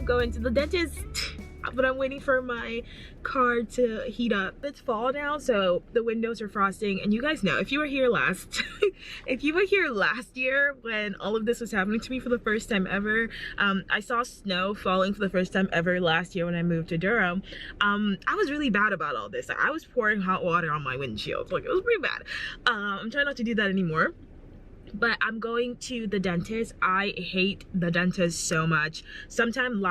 going to the dentist, but I'm waiting for my car to heat up. It's fall now, so the windows are frosting, and you guys know, if you were here last if you were here last year when all of this was happening to me for the first time ever, I saw snow falling for the first time ever last year when I moved to Durham. I was really bad about all this. I was pouring hot water on my windshield. Like, it was pretty bad. I'm trying not to do that anymore. But I'm going to the dentist. I hate the dentist so much. Sometime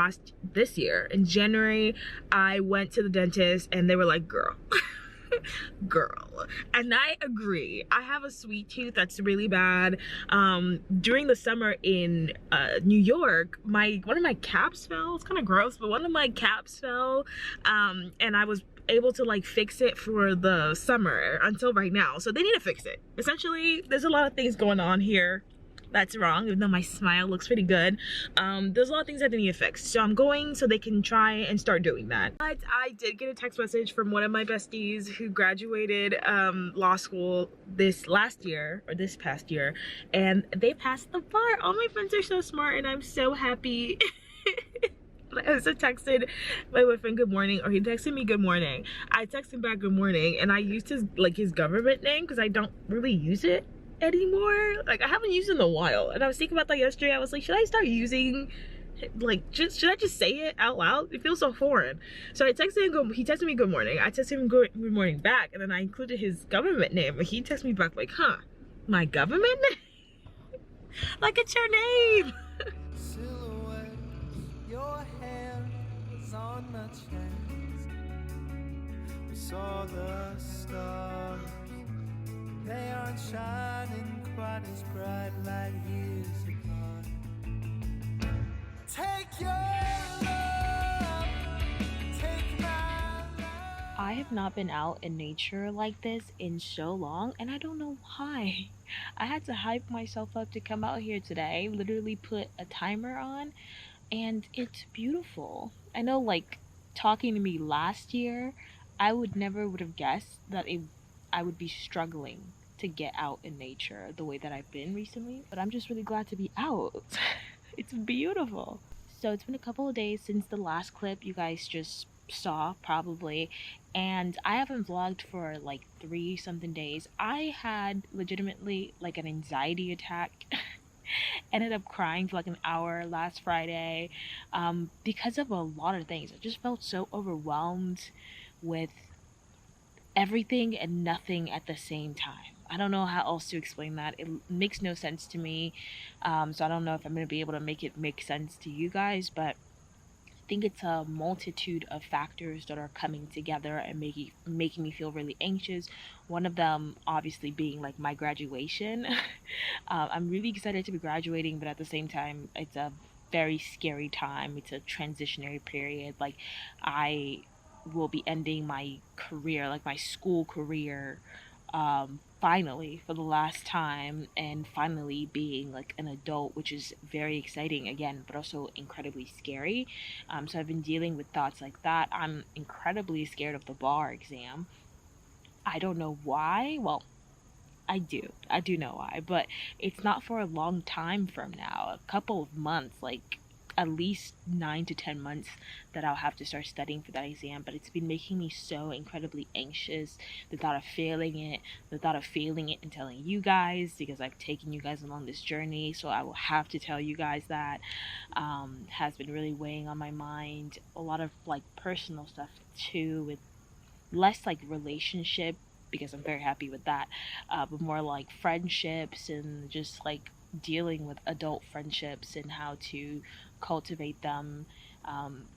this year in January, I went to the dentist and they were like, girl, girl. And I agree. I have a sweet tooth that's really bad. During the summer in New York, one of my caps fell. It's kind of gross, but one of my caps fell, and I was able to like fix it for the summer until right now. So they need to fix it. Essentially, there's a lot of things going on here that's wrong, even though my smile looks pretty good. There's a lot of things that they need to fix. So I'm going so they can try and start doing that. But I did get a text message from one of my besties who graduated law school this past year, and they passed the bar. All my friends are so smart and I'm so happy. I also texted my boyfriend good morning, or he texted me good morning. I texted him back good morning, and I used his government name because I don't really use it anymore. Like, I haven't used it in a while, and I was thinking about that yesterday. I was like, should I start using, like, should I just say it out loud? It feels so foreign. So I texted him, he texted me good morning. I texted him good morning back, and then I included his government name, and he texted me back like, huh, my government name? Like, it's your name. Your hands on the chest. We saw the stars. They aren't shining quite as bright like years apart. Take your love, take my love. I have not been out in nature like this in so long, and I don't know why. I had to hype myself up to come out here today. Literally put a timer on, and it's beautiful. I know, like, talking to me last year, I would have guessed that I would be struggling to get out in nature the way that I've been recently, but I'm just really glad to be out. It's beautiful. So it's been a couple of days since the last clip you guys just saw, probably, and I haven't vlogged for like 3 something days. I had legitimately like an anxiety attack. Ended up crying for like an hour last Friday because of a lot of things. I just felt so overwhelmed with everything and nothing at the same time. I don't know how else to explain that. It makes no sense to me. So I don't know if I'm going to be able to make it make sense to you guys, but I think it's a multitude of factors that are coming together and making me feel really anxious. One of them obviously being like my graduation. I'm really excited to be graduating, but at the same time, it's a very scary time. It's a transitionary period. Like, I will be ending my career, like my school career, finally for the last time, and finally being like an adult, which is very exciting again, but also incredibly scary. So I've been dealing with thoughts like that. I'm incredibly scared of the bar exam. I don't know why. Well, I do know why, but it's not for a long time from now. A couple of months, like at least 9 to 10 months that I'll have to start studying for that exam. But it's been making me so incredibly anxious. The thought of failing it, the thought of failing it and telling you guys, because I've taken you guys along this journey, so I will have to tell you guys that, has been really weighing on my mind. A lot of like personal stuff too, with less like relationship, because I'm very happy with that, but more like friendships and just like dealing with adult friendships and how to cultivate them,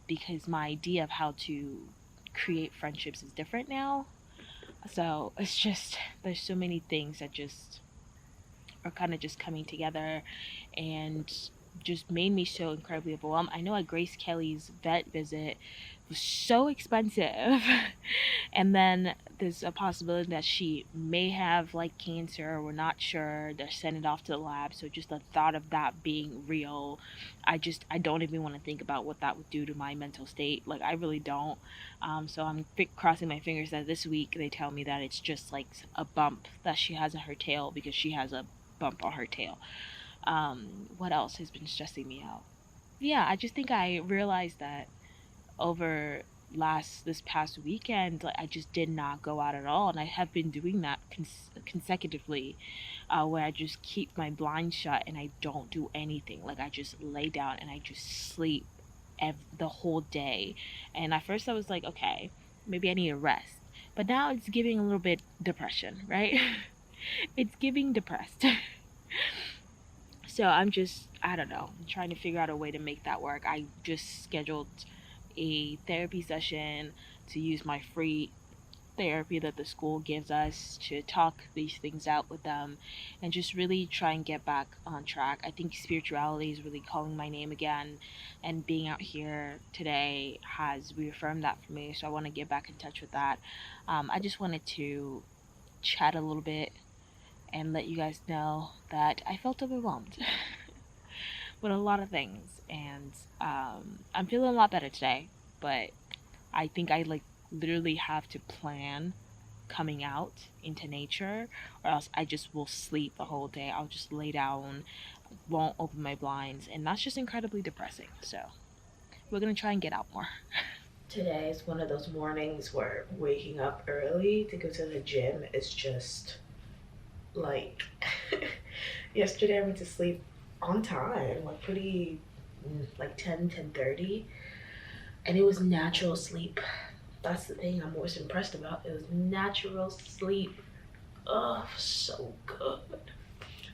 because my idea of how to create friendships is different now. So it's just, there's so many things that just are kind of just coming together and just made me so incredibly overwhelmed. I know at Grace Kelly's vet visit was so expensive and then there's a possibility that she may have like cancer. We're not sure. They're sending it off to the lab. So just the thought of that being real, I don't even want to think about what that would do to my mental state. Like, I really don't. So I'm crossing my fingers that this week they tell me that it's just like a bump that she has on her tail, because she has a bump on her tail. What else has been stressing me out? yeah, I just think I realized that over this past weekend, like I just did not go out at all, and I have been doing that consecutively, where I just keep my blinds shut and I don't do anything. Like I just lay down and I just sleep the whole day. And at first I was like, okay, maybe I need a rest, but now it's giving a little bit depression, right? It's giving depressed. So I don't know, I'm trying to figure out a way to make that work. I just scheduled a therapy session to use my free therapy that the school gives us to talk these things out with them and just really try and get back on track. I think spirituality is really calling my name again, and being out here today has reaffirmed that for me. So I want to get back in touch with that. I just wanted to chat a little bit and let you guys know that I felt overwhelmed with a lot of things, and I'm feeling a lot better today. But I think I like literally have to plan coming out into nature, or else I just will sleep the whole day. I'll just lay down, won't open my blinds, and that's just incredibly depressing. So we're gonna try and get out more. Today is one of those mornings where waking up early to go to the gym is just like yesterday I went to sleep on time, like pretty like 10:30, and it was natural sleep. That's the thing I'm most impressed about. It was natural sleep. Oh, so good.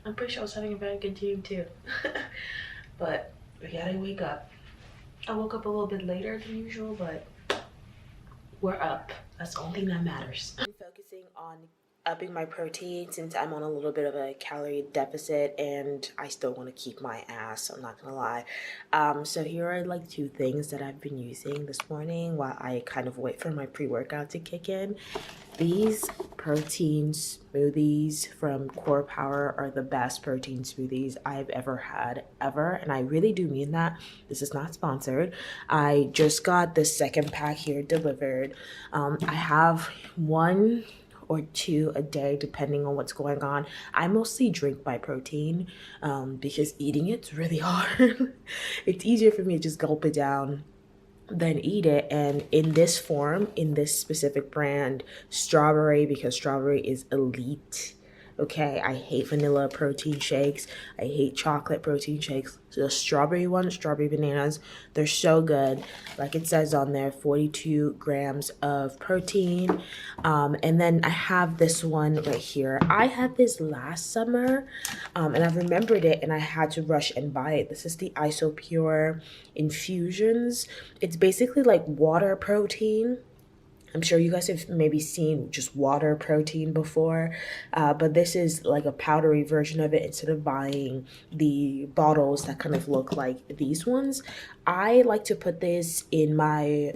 I'm pretty sure I was having a very good dream too. But we gotta wake up. I woke up a little bit later than usual, but we're up. That's the only thing that matters. I'm focusing on upping my protein since I'm on a little bit of a calorie deficit, and I still want to keep my ass, I'm not gonna lie. So here are like 2 things that I've been using this morning while I kind of wait for my pre-workout to kick in. These protein smoothies from Core Power are the best protein smoothies I've ever had, ever. And I really do mean that. This is not sponsored. I just got the second pack here delivered. I have 1 or 2 a day depending on what's going on. I mostly drink my protein because eating it's really hard. It's easier for me to just gulp it down than eat it. And in this form, in this specific brand, strawberry, because strawberry is elite. Okay, I hate vanilla protein shakes. I hate chocolate protein shakes. So the strawberry ones, strawberry bananas, they're so good. Like it says on there, 42 grams of protein. And then I have this one right here. I had this last summer, and I remembered it, and I had to rush and buy it. This is the Isopure Infusions. It's basically like water protein. I'm sure you guys have maybe seen just water protein before, but this is like a powdery version of it instead of buying the bottles that kind of look like these ones. I like to put this in my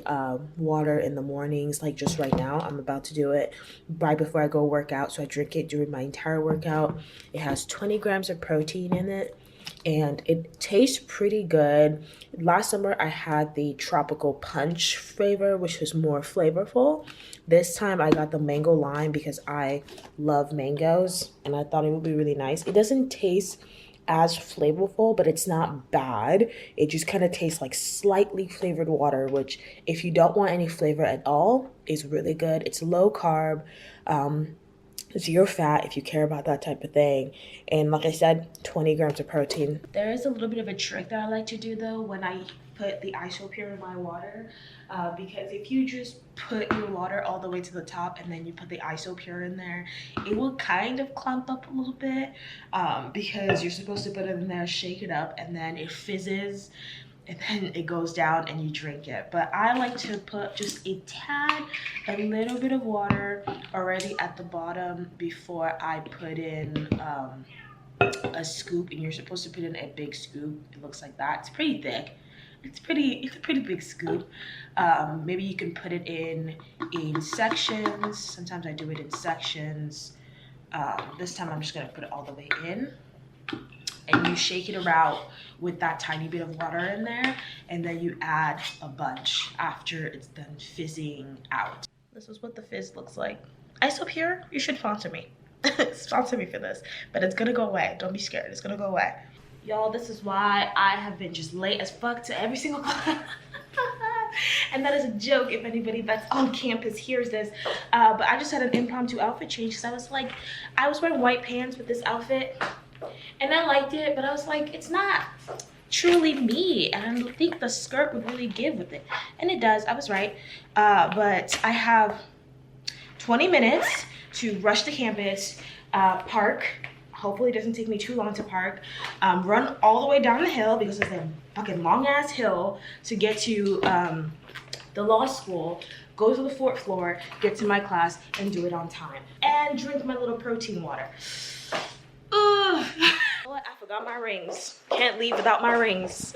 water in the mornings, like just right now. I'm about to do it right before I go work out, so I drink it during my entire workout. It has 20 grams of protein in it, and it tastes pretty good. Last summer I had the tropical punch flavor, which was more flavorful. This time I got the mango lime because I love mangoes and I thought it would be really nice. It doesn't taste as flavorful, but it's not bad. It just kind of tastes like slightly flavored water, which if you don't want any flavor at all is really good. It's low carb, zero fat if you care about that type of thing, and like I said, 20 grams of protein. There is a little bit of a trick that I like to do though when I put the Isopure in my water, because if you just put your water all the way to the top and then you put the Isopure in there, it will kind of clump up a little bit, because you're supposed to put it in there, shake it up, and then it fizzes and then it goes down and you drink it. But I like to put just a tad, a little bit of water already at the bottom before I put in a scoop, and you're supposed to put in a big scoop. It looks like that. It's pretty thick. It's a pretty big scoop. Maybe you can put it in sections. Sometimes I do it in sections. This time I'm just gonna put it all the way in. And you shake it around with that tiny bit of water in there, and then you add a bunch after it's done fizzing out. This is what the fizz looks like. Isopure, you should sponsor me. Sponsor me for this, but it's gonna go away. Don't be scared, it's gonna go away. Y'all, this is why I have been just late as fuck to every single class. And that is a joke if anybody that's on campus hears this. But I just had an impromptu outfit change because I was wearing white pants with this outfit and I liked it, but I was like, it's not truly me, and I don't think the skirt would really give with it. And it does, I was right. But I have 20 minutes to rush to campus, park. Hopefully it doesn't take me too long to park. Run all the way down the hill because it's a fucking long ass hill to get to the law school, go to the 4th floor, get to my class, and do it on time. And drink my little protein water. Ugh. What? I forgot my rings. Can't leave without my rings.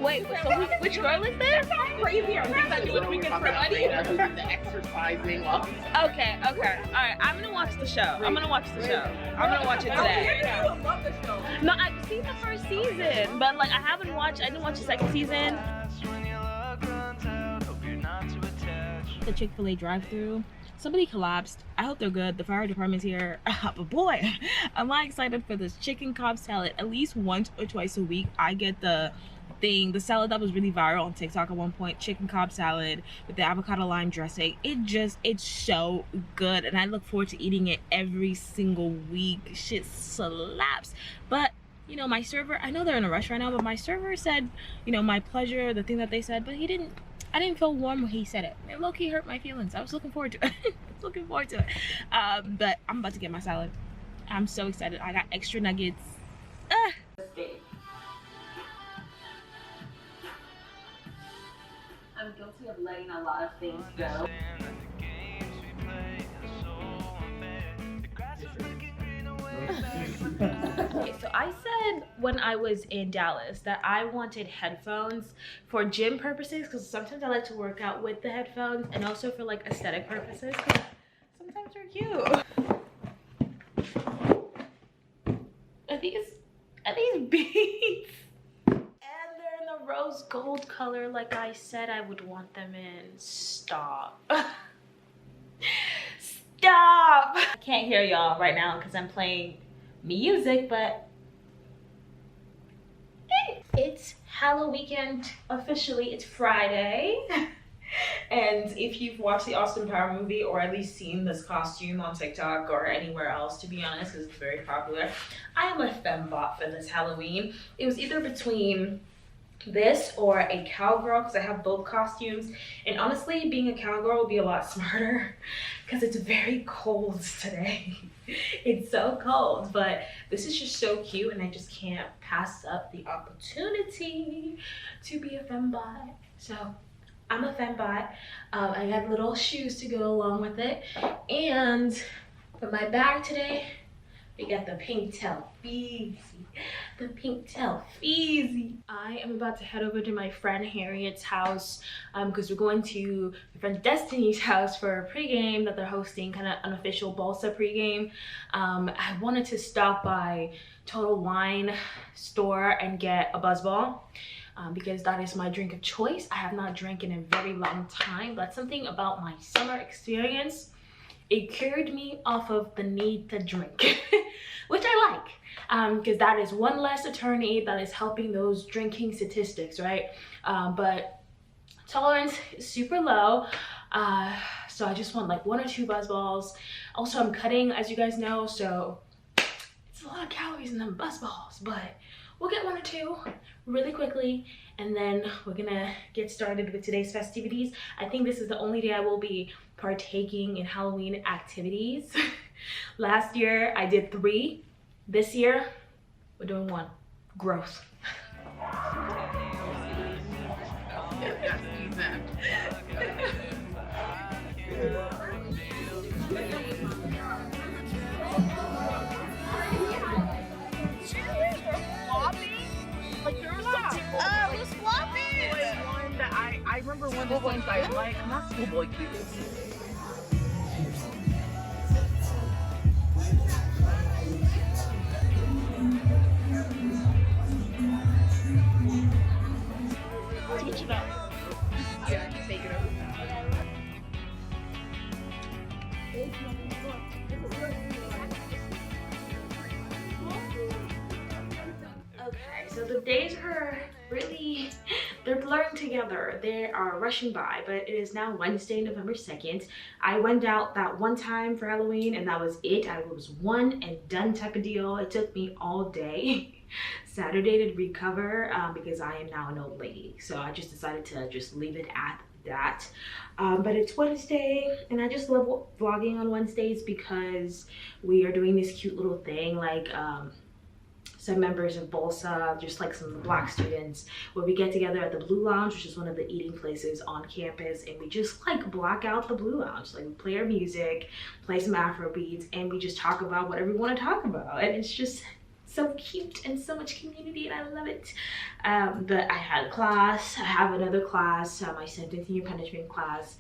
Wait, so which girl is this? Crazy. I think that doing weekend for money. The exercising. Okay. Alright, I'm gonna watch the show. I'm gonna watch it today. I love the show. No, I've seen the first season, but like I didn't watch the second season. The Chick-fil-A drive-thru. Somebody collapsed. I hope they're good. The fire department's here. But boy, am I excited for this chicken Cobb salad. At least once or twice a week, I get the salad that was really viral on TikTok at one point, chicken Cobb salad with the avocado lime dressing. It's so good, and I look forward to eating it every single week. Shit slaps. But you know, my server, I know they're in a rush right now, but my server said, you know, my pleasure, the thing that they said, but I didn't feel warm when he said it. It low-key hurt my feelings. I was looking forward to it. But I'm about to get my salad. I'm so excited. I got extra nuggets. I'm guilty of letting a lot of things go. Okay, so I said when I was in Dallas that I wanted headphones for gym purposes, because sometimes I like to work out with the headphones, and also for like aesthetic purposes, because sometimes they're cute. Are these beads? And they're in the rose gold color like I said I would want them in. Stop. Stop! I can't hear y'all right now because I'm playing music, but hey, it's Halloween weekend officially. It's Friday. And if you've watched the Austin Power movie, or at least seen this costume on TikTok or anywhere else, to be honest, because it's very popular, I am a fembot for this Halloween. It was either between this or a cowgirl, because I have both costumes, and honestly being a cowgirl would be a lot smarter because it's very cold today. It's so cold, but this is just so cute, and I just can't pass up the opportunity to be a fembot. So I'm a fembot. I got little shoes to go along with it, and for my bag today we got the pink tail feezy. The pink tail feezy. I am about to head over to my friend Harriet's house because we're going to my friend Destiny's house for a pregame that they're hosting, kind of unofficial Balsa pregame. I wanted to stop by Total Wine store and get a buzzball because that is my drink of choice. I have not drank in a very long time. That's something about my summer experience. It cured me off of the need to drink, which I like, because that is one less attorney that is helping those drinking statistics, right? But tolerance is super low, so I just want like 1 or 2 buzzballs. Also, I'm cutting, as you guys know, so it's a lot of calories in them buzzballs, but we'll get 1 or 2 really quickly, and then we're gonna get started with today's festivities. I think this is the only day I will be partaking in Halloween activities. Last year I did 3. This year we're doing 1. Gross. It was floppy. One that I remember one of the ones I like, not schoolboy cute. Switch it up. So the days are really, they're blurring together. They are rushing by, but it is now Wednesday, November 2nd. I went out that one time for Halloween and that was it. I was one and done type of deal. It took me all day Saturday to recover because I am now an old lady. So I just decided to just leave it at that. But it's Wednesday and I just love vlogging on Wednesdays because we are doing this cute little thing like some members of Bolsa, just like some of the Black students, where we get together at the Blue Lounge, which is one of the eating places on campus, and we just like black out the Blue Lounge. Like we play our music, play some Afro beats, and we just talk about whatever we want to talk about. And it's just so cute and so much community, and I love it. But I had a class, I have another class, my sentencing and punishment class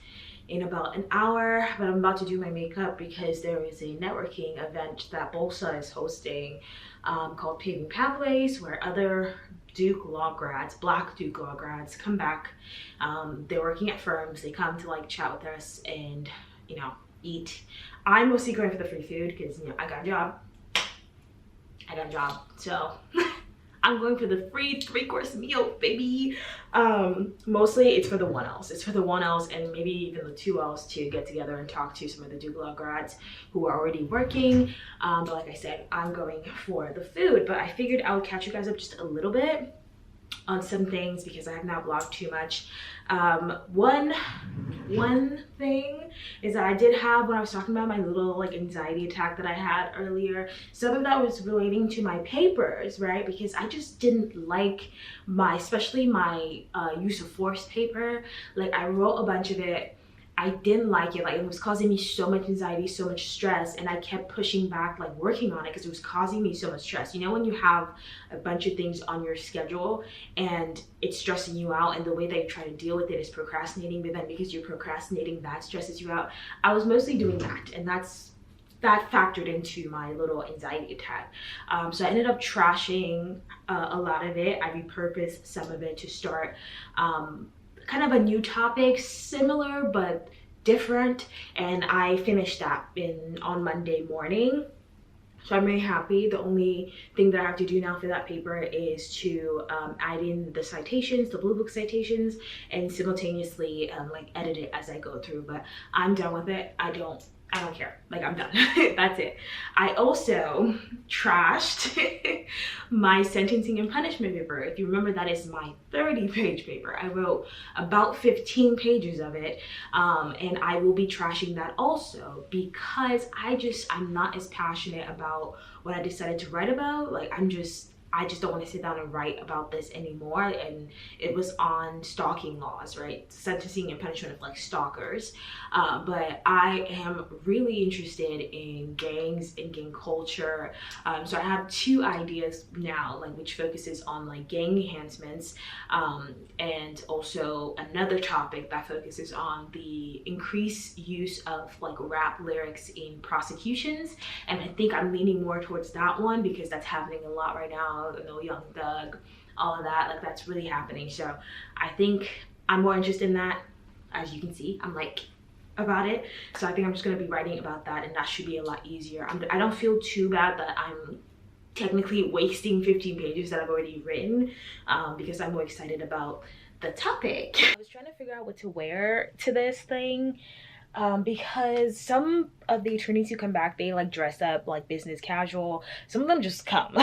in about an hour, but I'm about to do my makeup because there is a networking event that Bolsa is hosting called Paving Pathways, where other Duke law grads, Black Duke law grads, come back. They're working at firms. They come to like chat with us and, you know, eat. I'm mostly going for the free food because, you know, I got a job. So I'm going for the free 3-course meal, baby. Mostly it's for the 1Ls. It's for the 1Ls and maybe even the 2Ls to get together and talk to some of the Duke Law grads who are already working. But like I said, I'm going for the food. But I figured I would catch you guys up just a little bit on some things because I have not vlogged too much. One thing is that I did have, when I was talking about my little like anxiety attack that I had earlier, some of that was relating to my papers, right? Because I just didn't like especially my use of force paper. Like I wrote a bunch of it. I didn't like it. Like it was causing me so much anxiety, so much stress, and I kept pushing back, like working on it because it was causing me so much stress. You know, when you have a bunch of things on your schedule and it's stressing you out, and the way that you try to deal with it is procrastinating, but then because you're procrastinating, that stresses you out. I was mostly doing that, and that factored into my little anxiety attack. So I ended up trashing a lot of it. I repurposed some of it to start kind of a new topic, similar but different, and I finished that on Monday morning. So I'm really happy. The only thing that I have to do now for that paper is to add in the citations, the Blue Book citations, and simultaneously like edit it as I go through. But I'm done with it. I don't care. Like I'm done. That's it. I also trashed my sentencing and punishment paper. If you remember, that is my 30-page paper. I wrote about 15 pages of it, and I will be trashing that also because I'm not as passionate about what I decided to write about. Like I just don't want to sit down and write about this anymore. And it was on stalking laws, right? Sentencing and punishment of like stalkers. But I am really interested in gangs and gang culture. So I have 2 ideas now, like which focuses on like gang enhancements, and also another topic that focuses on the increased use of like rap lyrics in prosecutions. And I think I'm leaning more towards that one because that's happening a lot right now. You know, Young Thug, all of that, like that's really happening. So I think I'm more interested in that. As you can see, I'm like about it. So I think I'm just gonna be writing about that, and that should be a lot easier. I don't feel too bad that I'm technically wasting 15 pages that I've already written because I'm more excited about the topic. I was trying to figure out what to wear to this thing. Because some of the attorneys who come back, they like dress up like business casual. Some of them just come.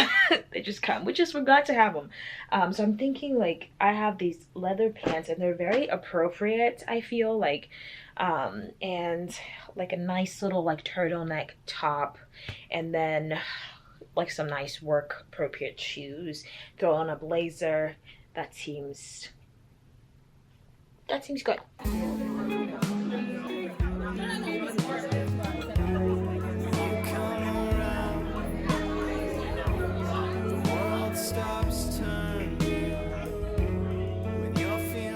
They just come. We just forgot to have them. So I'm thinking like I have these leather pants and they're very appropriate, I feel like, and like a nice little like turtleneck top, and then like some nice work appropriate shoes. Throw on a blazer. That seems good.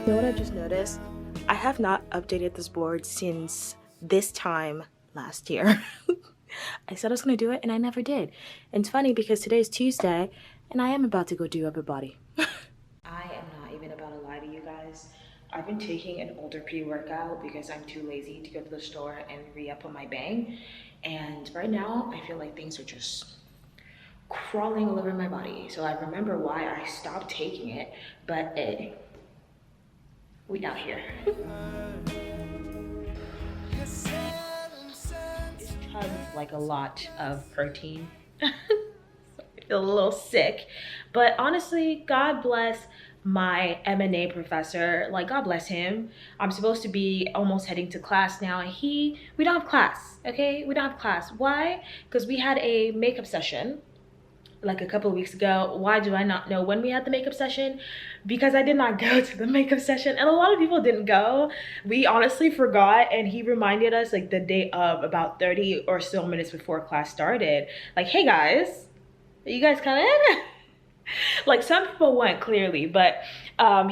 You know what I just noticed? I have not updated this board since this time last year. I said I was going to do it and I never did. And it's funny because today is Tuesday and I am about to go do upper body. I am not even about to lie to you guys. I've been taking an older pre-workout because I'm too lazy to go to the store and re-up on my bang. And right now I feel like things are just crawling all over my body. So I remember why I stopped taking it, but we out here. This chugs like a lot of protein. So I feel a little sick, but honestly, God bless my M&A professor. Like, God bless him. I'm supposed to be almost heading to class now, and we don't have class. Okay, we don't have class. Why? Because we had a makeup session like a couple of weeks ago. Why do I not know when we had the makeup session? Because I did not go to the makeup session, and a lot of people didn't go. We honestly forgot, and he reminded us like the day of, about 30 or so minutes before class started, like, hey guys, are you guys coming? Like, some people went clearly, but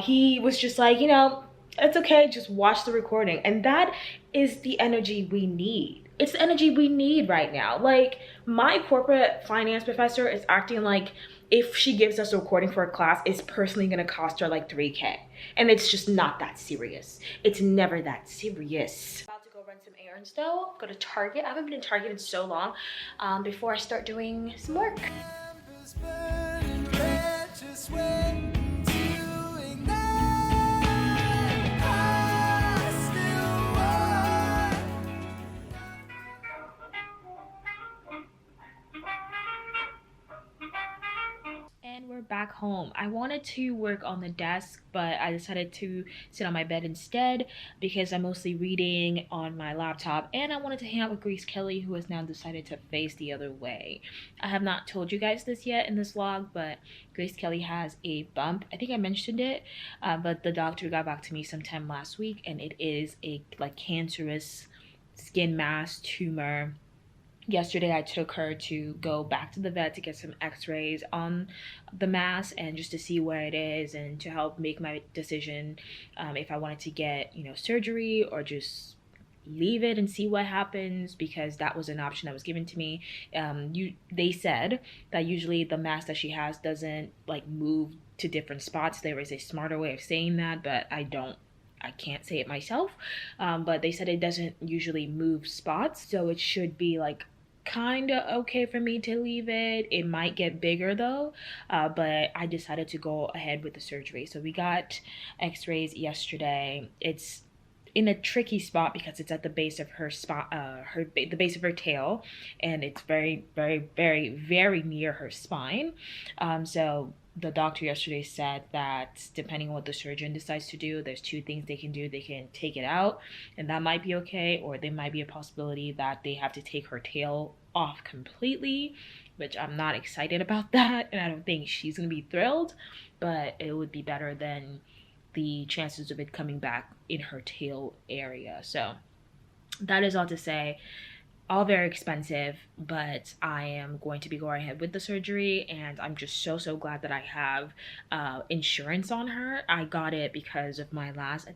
he was just like, you know, it's okay, just watch the recording. And that is the energy we need. It's the energy we need right now. Like, my corporate finance professor is acting like if she gives us a recording for a class, it's personally gonna cost her like $3K. And it's just not that serious. It's never that serious. About to go run some errands though, go to Target. I haven't been in Target in so long, before I start doing some work. And we're back home. I wanted to work on the desk, but I decided to sit on my bed instead because I'm mostly reading on my laptop, and I wanted to hang out with Grace Kelly, who has now decided to face the other way. I have not told you guys this yet in this vlog, but Grace Kelly has a bump. I think I mentioned it, but the doctor got back to me sometime last week, and it is a like cancerous skin mass tumor. Yesterday I took her to go back to the vet to get some x-rays on the mass, and just to see where it is and to help make my decision if I wanted to get, you know, surgery or just leave it and see what happens, because that was an option that was given to me. They said that usually the mass that she has doesn't like move to different spots. There is a smarter way of saying that, but I can't say it myself. But they said it doesn't usually move spots, so it should be like kind of okay for me to leave it. It might get bigger though, but I decided to go ahead with the surgery. So we got x-rays yesterday. It's in a tricky spot because it's at the base of her spot, the base of her tail, and it's very, very, very, very near her spine. So the doctor yesterday said that depending on what the surgeon decides to do, there's two things they can do. They can take it out, and that might be okay, or there might be a possibility that they have to take her tail off completely, which I'm not excited about that, and I don't think she's gonna be thrilled, but it would be better than the chances of it coming back in her tail area. So that is all to say, all very expensive, but I am going to be going ahead with the surgery, and I'm just so glad that I have insurance on her. I got it because of my last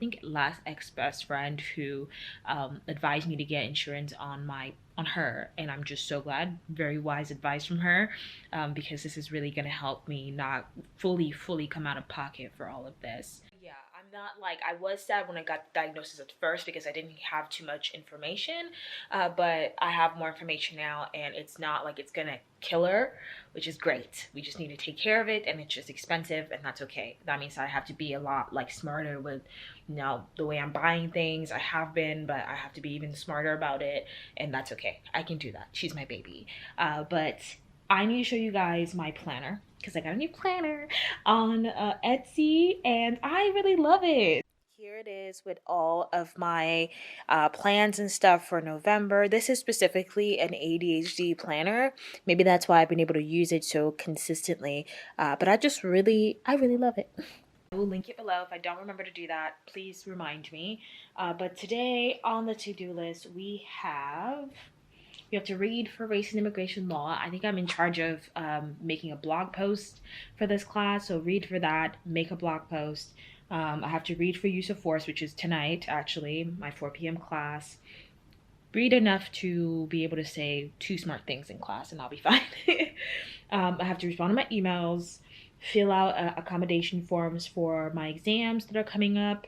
ex-best friend who advised me to get insurance on her, and I'm just so glad. Very wise advice from her, because this is really gonna help me not fully come out of pocket for all of this. Yeah, I'm not like, I was sad when I got the diagnosis at first because I didn't have too much information, but I have more information now, and it's not like it's gonna kill her, which is great. We just need to take care of it, and it's just expensive, and that's okay. That means I have to be a lot like smarter with, you know, the way I'm buying things. I have been, but I have to be even smarter about it, and that's okay. I can do that. She's my baby. But I need to show you guys my planner, because I got a new planner on Etsy, and I really love it. Here it is with all of my plans and stuff for November. This is specifically an ADHD planner. Maybe that's why I've been able to use it so consistently, but I really love it. I will link it below. If I don't remember to do that, please remind me. But today on the to-do list, we have to read for race and immigration law. I think I'm in charge of making a blog post for this class, so read for that, make a blog post. I have to read for use of force, which is tonight, actually, my 4 p.m. class. Read enough to be able to say 2 smart things in class, and I'll be fine. I have to respond to my emails, fill out accommodation forms for my exams that are coming up,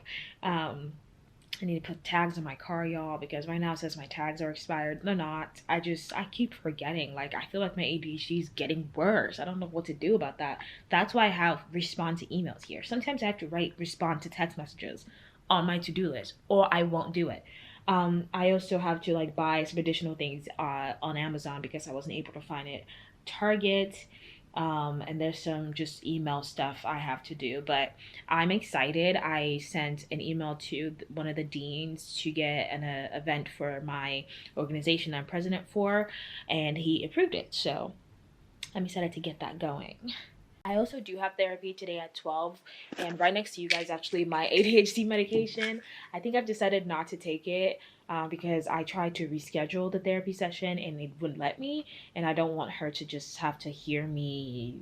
I need to put tags on my car, y'all, because right now it says my tags are expired. They're not. I keep forgetting. Like, I feel like my ADHD is getting worse. I don't know what to do about that. That's why I have respond to emails here. Sometimes I have to write respond to text messages on my to-do list, or I won't do it. I also have to like buy some additional things on Amazon because I wasn't able to find it. Target. And there's some just email stuff I have to do, but I'm excited. I sent an email to one of the deans to get an event for my organization I'm president for, and he approved it. So I'm excited to get that going. I also do have therapy today at 12, and right next to you guys, actually, my ADHD medication. I think I've decided not to take it because I tried to reschedule the therapy session and it wouldn't let me, and I don't want her to just have to hear me,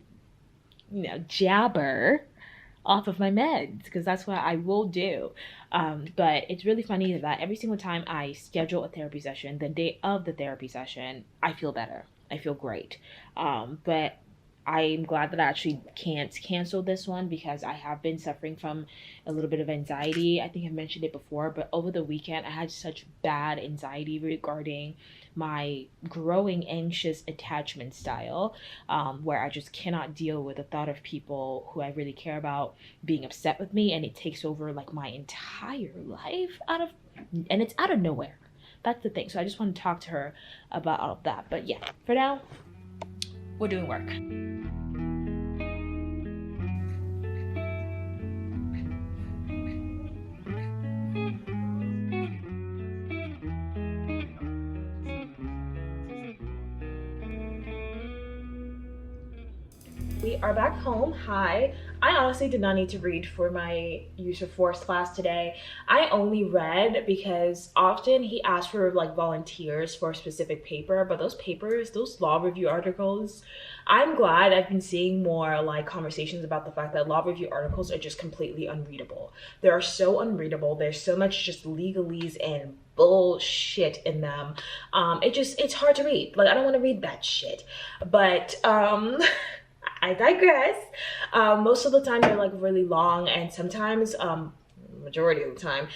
jabber off of my meds, because that's what I will do. But it's really funny that every single time I schedule a therapy session, the day of the therapy session, I feel better. I feel great. But I'm glad that I actually can't cancel this one because I have been suffering from a little bit of anxiety. I think I've mentioned it before, but over the weekend I had such bad anxiety regarding my growing anxious attachment style, where I just cannot deal with the thought of people who I really care about being upset with me, and it takes over like my entire life and it's out of nowhere. That's the thing. So I just want to talk to her about all of that. But yeah, for now, we're doing work. We are back home. Hi. I honestly did not need to read for my use of force class today. I only read because often he asked for like volunteers for a specific paper, but those papers, those law review articles, I'm glad I've been seeing more like conversations about the fact that law review articles are just completely unreadable. They are so unreadable. There's so much just legalese and bullshit in them. It's hard to read. Like, I don't want to read that shit. But I digress. Most of the time they're like really long, and sometimes majority of the time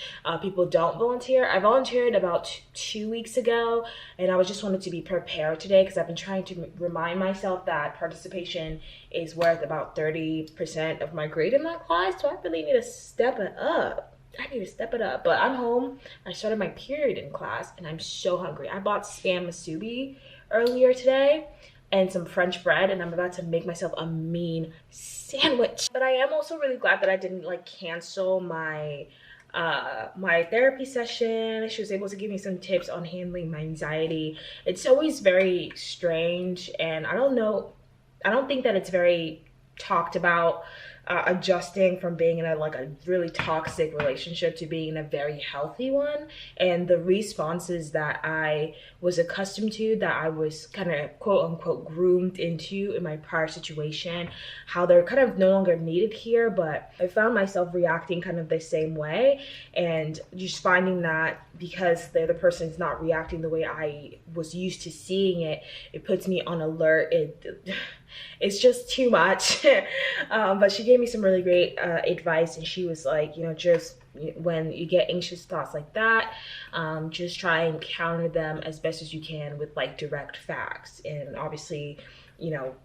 people don't volunteer. I volunteered about 2 weeks ago, and I was just wanted to be prepared today because I've been trying to remind myself that participation is worth about 30% of my grade in that class. So I really need to step it up. But I'm home. I started my period in class and I'm so hungry. I bought spam musubi earlier today and some French bread, and I'm about to make myself a mean sandwich. But I am also really glad that I didn't like cancel my my therapy session. She was able to give me some tips on handling my anxiety. It's always very strange, and I don't think that it's very talked about, adjusting from being in a really toxic relationship to being in a very healthy one. And the responses that I was accustomed to, that I was kind of quote unquote groomed into in my prior situation, how they're kind of no longer needed here. But I found myself reacting kind of the same way, and just finding that because the other person's not reacting the way I was used to seeing it, it puts me on alert. It's just too much. But she gave me some really great advice, and she was like, just when you get anxious thoughts like that, just try and counter them as best as you can with like direct facts, and obviously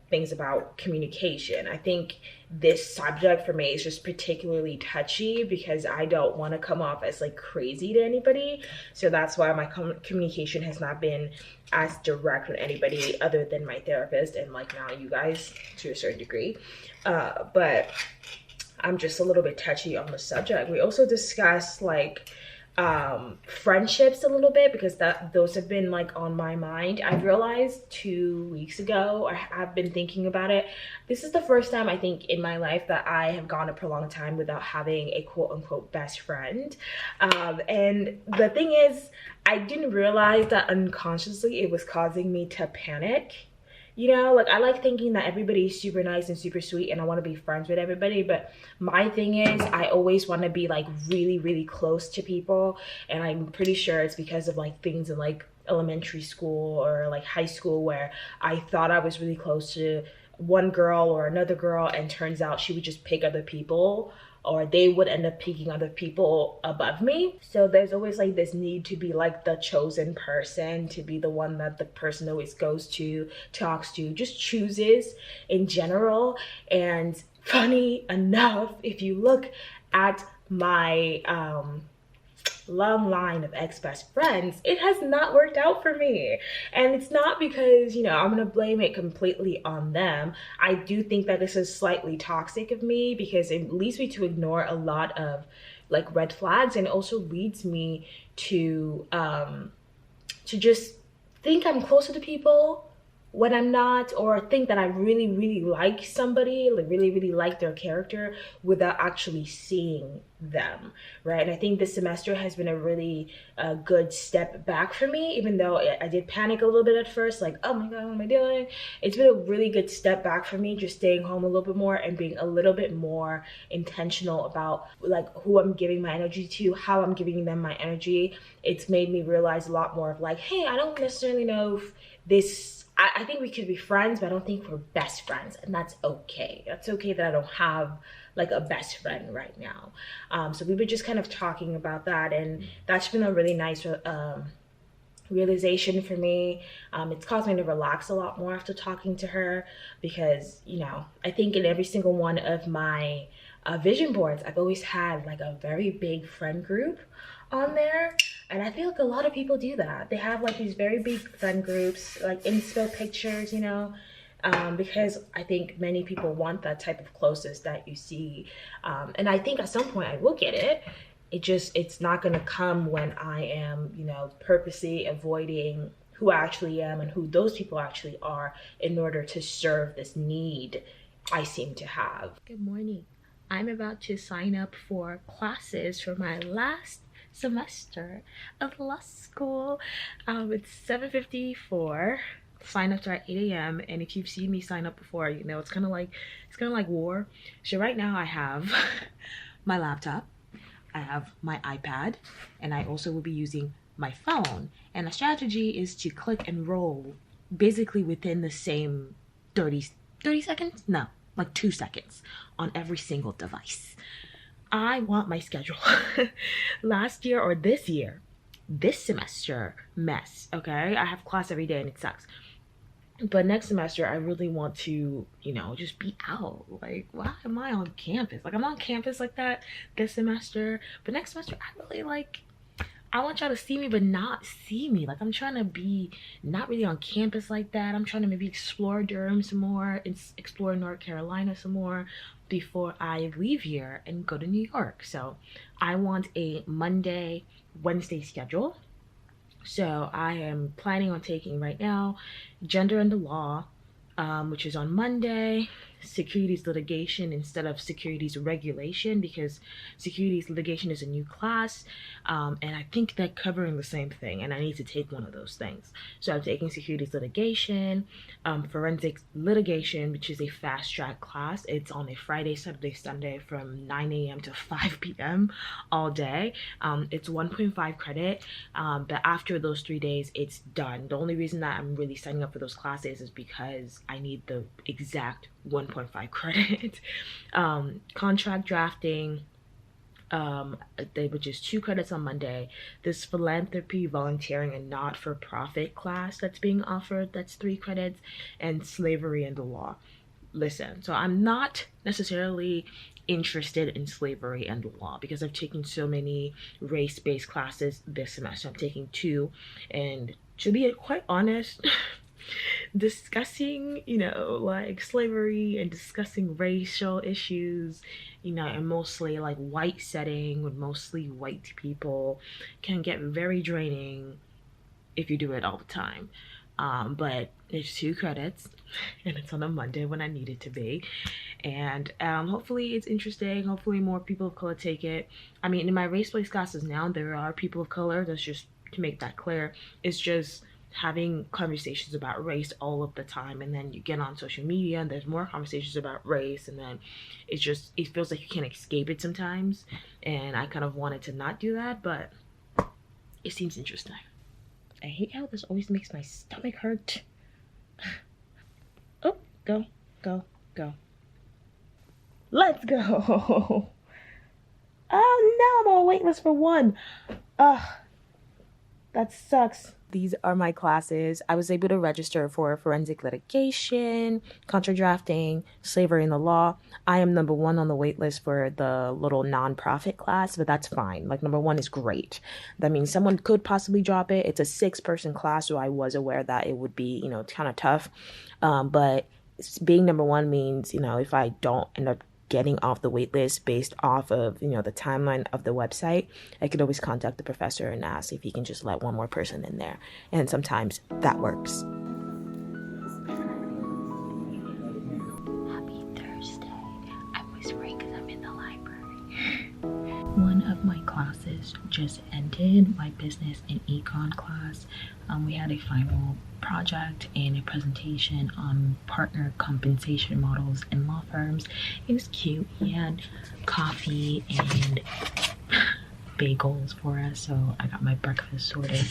things about communication. I think this subject for me is just particularly touchy because I don't want to come off as like crazy to anybody, so that's why my communication has not been as direct with anybody other than my therapist and like now you guys to a certain degree. But I'm just a little bit touchy on the subject. We also discussed like friendships a little bit because those have been like on my mind. I realized 2 weeks ago, I've been thinking about it. This is the first time I think in my life that I have gone a prolonged time without having a quote unquote best friend. And the thing is, I didn't realize that unconsciously it was causing me to panic. I like thinking that everybody's super nice and super sweet and I want to be friends with everybody, but my thing is I always want to be like really, really close to people, and I'm pretty sure it's because of like things in like elementary school or like high school where I thought I was really close to one girl or another girl, and turns out she would just pick other people, or they would end up picking other people above me. So there's always like this need to be like the chosen person, to be the one that the person always goes to, talks to, just chooses in general. And funny enough, if you look at my long line of ex-best friends, it has not worked out for me. And it's not because, you know, I'm gonna blame it completely on them. I do think that this is slightly toxic of me, because it leads me to ignore a lot of like red flags, and also leads me to just think I'm closer to people when I'm not, or think that I really like somebody, like really like their character, without actually seeing them, right? And I think this semester has been a really good step back for me, even though I did panic a little bit at first, like, oh my god, what am I doing? It's been a really good step back for me, just staying home a little bit more and being a little bit more intentional about like who I'm giving my energy to, how I'm giving them my energy. It's made me realize a lot more of like, hey, I don't necessarily know if this, I think we could be friends, but I don't think we're best friends, and that's okay. That's okay that I don't have like a best friend right now. So we were just kind of talking about that, and that's been a really nice realization for me. It's caused me to relax a lot more after talking to her, because, you know, I think in every single one of my vision boards, I've always had like a very big friend group on there. And I feel like a lot of people do that. They have like these very big friend groups, like inspo pictures, you know, because I think many people want that type of closeness that you see. And I think at some point I will get it. It's not gonna come when I am, you know, purposely avoiding who I actually am and who those people actually are, in order to serve this need I seem to have. Good morning. I'm about to sign up for classes for my last semester of law school. It's 7:54. Sign ups are at 8 a.m. and if you've seen me sign up before, you know it's kind of like war. So right now I have my laptop, I have my iPad, and I also will be using my phone. And the strategy is to click and roll basically within the same 30 seconds? No, like 2 seconds on every single device. I want my schedule. Last year, or this semester, mess, okay? I have class every day and it sucks. But next semester, I really want to, you know, just be out. Like, why am I on campus? Like, I'm on campus like that this semester. But next semester, I want y'all to see me, but not see me. Like, I'm trying to be not really on campus like that. I'm trying to maybe explore Durham some more, explore North Carolina some more before I leave here and go to New York. So I want a Monday, Wednesday schedule. So I am planning on taking right now Gender and the Law, which is on Monday, Securities Litigation instead of Securities Regulation, because Securities Litigation is a new class, and I think they're covering the same thing, and I need to take one of those things. So I'm taking Securities Litigation, Forensic Litigation, which is a fast track class. It's on a Friday, Saturday, Sunday from 9 a.m. to 5 p.m. all day. It's 1.5 credit, but after those 3 days, it's done. The only reason that I'm really signing up for those classes is because I need the exact 1.5 credit. Contract drafting, which is 2 credits on Monday. This philanthropy, volunteering, and not-for-profit class that's being offered, that's 3 credits. And slavery and the law. Listen, so I'm not necessarily interested in slavery and the law because I've taken so many race-based classes this semester. I'm taking 2, and to be quite honest, discussing, you know, like slavery and discussing racial issues, you know, in mostly like white setting with mostly white people can get very draining if you do it all the time. But it's 2 credits and it's on a Monday when I need it to be, and hopefully it's interesting. Hopefully more people of color take it. I mean, in my race-based classes now, there are people of color. That's just to make that clear. It's just having conversations about race all of the time, and then you get on social media and there's more conversations about race, and then it feels like you can't escape it sometimes, and I kind of wanted to not do that, but it seems interesting. I hate how this always makes my stomach hurt. Oh, go. Go, go. Let's go. Oh no, I'm on a wait list for one. Ugh, that sucks. These are my classes. I was able to register for forensic litigation, contract drafting, slavery in the law. I am number one on the wait list for the little nonprofit class, but that's fine. Like, number one is great. That means someone could possibly drop it. It's a 6-person class, so I was aware that it would be, kind of tough. But being number one means, if I don't end up getting off the wait list based off of, the timeline of the website, I could always contact the professor and ask if he can just let one more person in there. And sometimes that works. Happy Thursday. I'm whispering because I'm in the library. One of my classes just ended, my business and econ class. We had a final project and a presentation on partner compensation models in law firms. It was cute. He had coffee and bagels for us, so I got my breakfast sorted.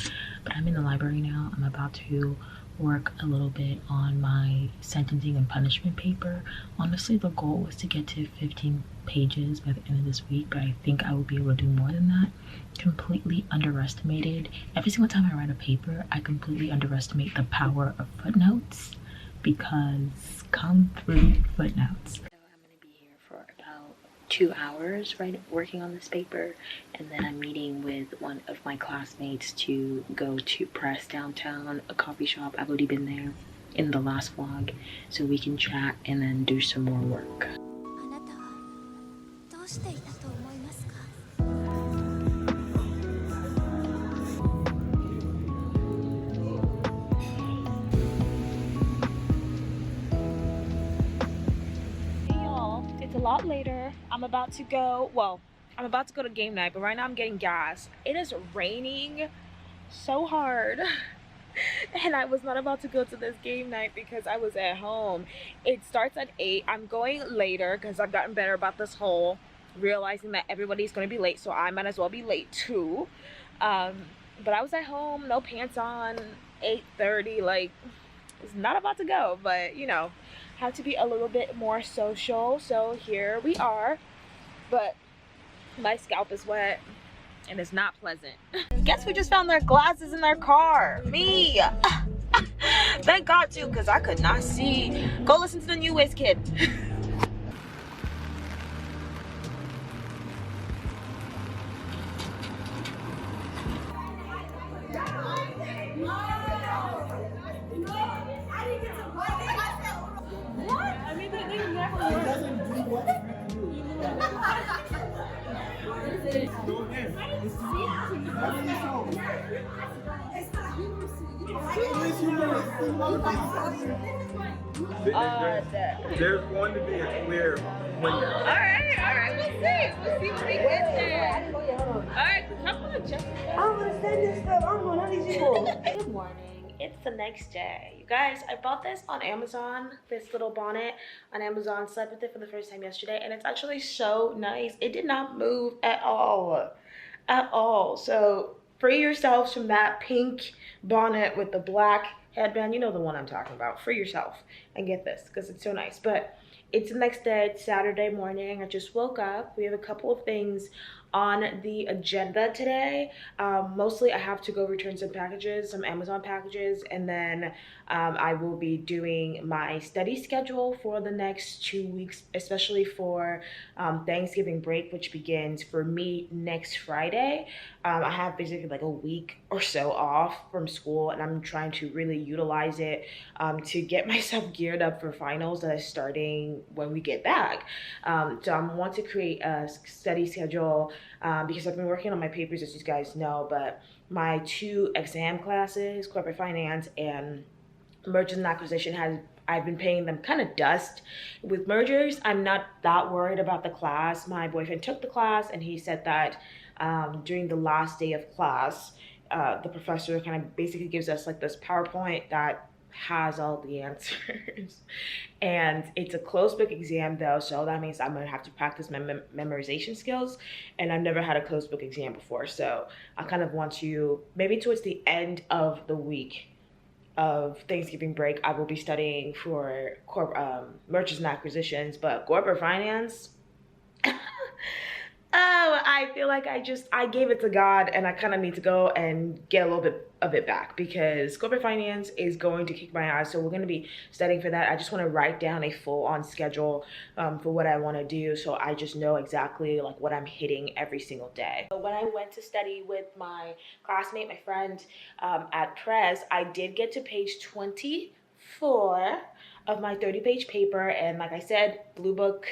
But I'm in the library now. I'm about to work a little bit on my sentencing and punishment paper. Honestly, the goal was to get to 15 pages by the end of this week, but I think I will be able to do more than that. Completely underestimated. Every single time I write a paper, I completely underestimate the power of footnotes, because come through footnotes. So I'm going to be here for about 2 hours working on this paper, and then I'm meeting with one of my classmates to go to Press downtown, a coffee shop. I've already been there in the last vlog, so we can chat and then do some more work. It's a lot later. I'm about to go to game night, but right now I'm getting gas. It is raining so hard. And I was not about to go to this game night because I was at home. It starts at 8. I'm going later because I've gotten better about this whole realizing that everybody's going to be late, so I might as well be late too. But I was at home, no pants on, 8:30, like, it's not about to go, but have to be a little bit more social, so here we are. But my scalp is wet and it's not pleasant. Guess we just found their glasses in their car. Me. Thank God too, because I could not see. Go listen to the new Kid. There's going to be a clear winner. All right, we'll see when we get there. All right, come on, Jessica. I'm gonna send this stuff. I'm gonna need you. Good morning. It's the next day. You guys, I bought this on Amazon, this little bonnet on Amazon. Slept with it for the first time yesterday, and it's actually so nice. It did not move at all. So free yourselves from that pink bonnet with the black headband. You know the one I'm talking about. Free yourself and get this because it's so nice. But it's the next day. It's Saturday morning. I just woke up. We have a couple of things on the agenda today. Mostly I have to go return some packages, some Amazon packages, and then I will be doing my study schedule for the next 2 weeks, especially for Thanksgiving break, which begins for me next Friday. I have basically like a week or so off from school, and I'm trying to really utilize it to get myself geared up for finals that is starting when we get back. So I want to create a study schedule because I've been working on my papers, as you guys know, but my 2 exam classes, corporate finance and mergers and acquisition, I've been paying them kind of dust. With mergers, I'm not that worried about the class. My boyfriend took the class and he said that during the last day of class, the professor kind of basically gives us like this PowerPoint that has all the answers. And it's a closed book exam though, so that means I'm gonna have to practice my memorization skills, and I've never had a closed book exam before, so I kind of want to, maybe towards the end of the week, of Thanksgiving break, I will be studying for mergers and acquisitions, but corporate finance, oh, I feel like I gave it to God, and I kind of need to go and get a little bit of it back, because corporate finance is going to kick my ass. So we're going to be studying for that. I just want to write down a full-on schedule for what I want to do, so I just know exactly like what I'm hitting every single day. So when I went to study with my classmate, my friend at Pres, I did get to page 24 of my 30-page paper, and like I said, blue book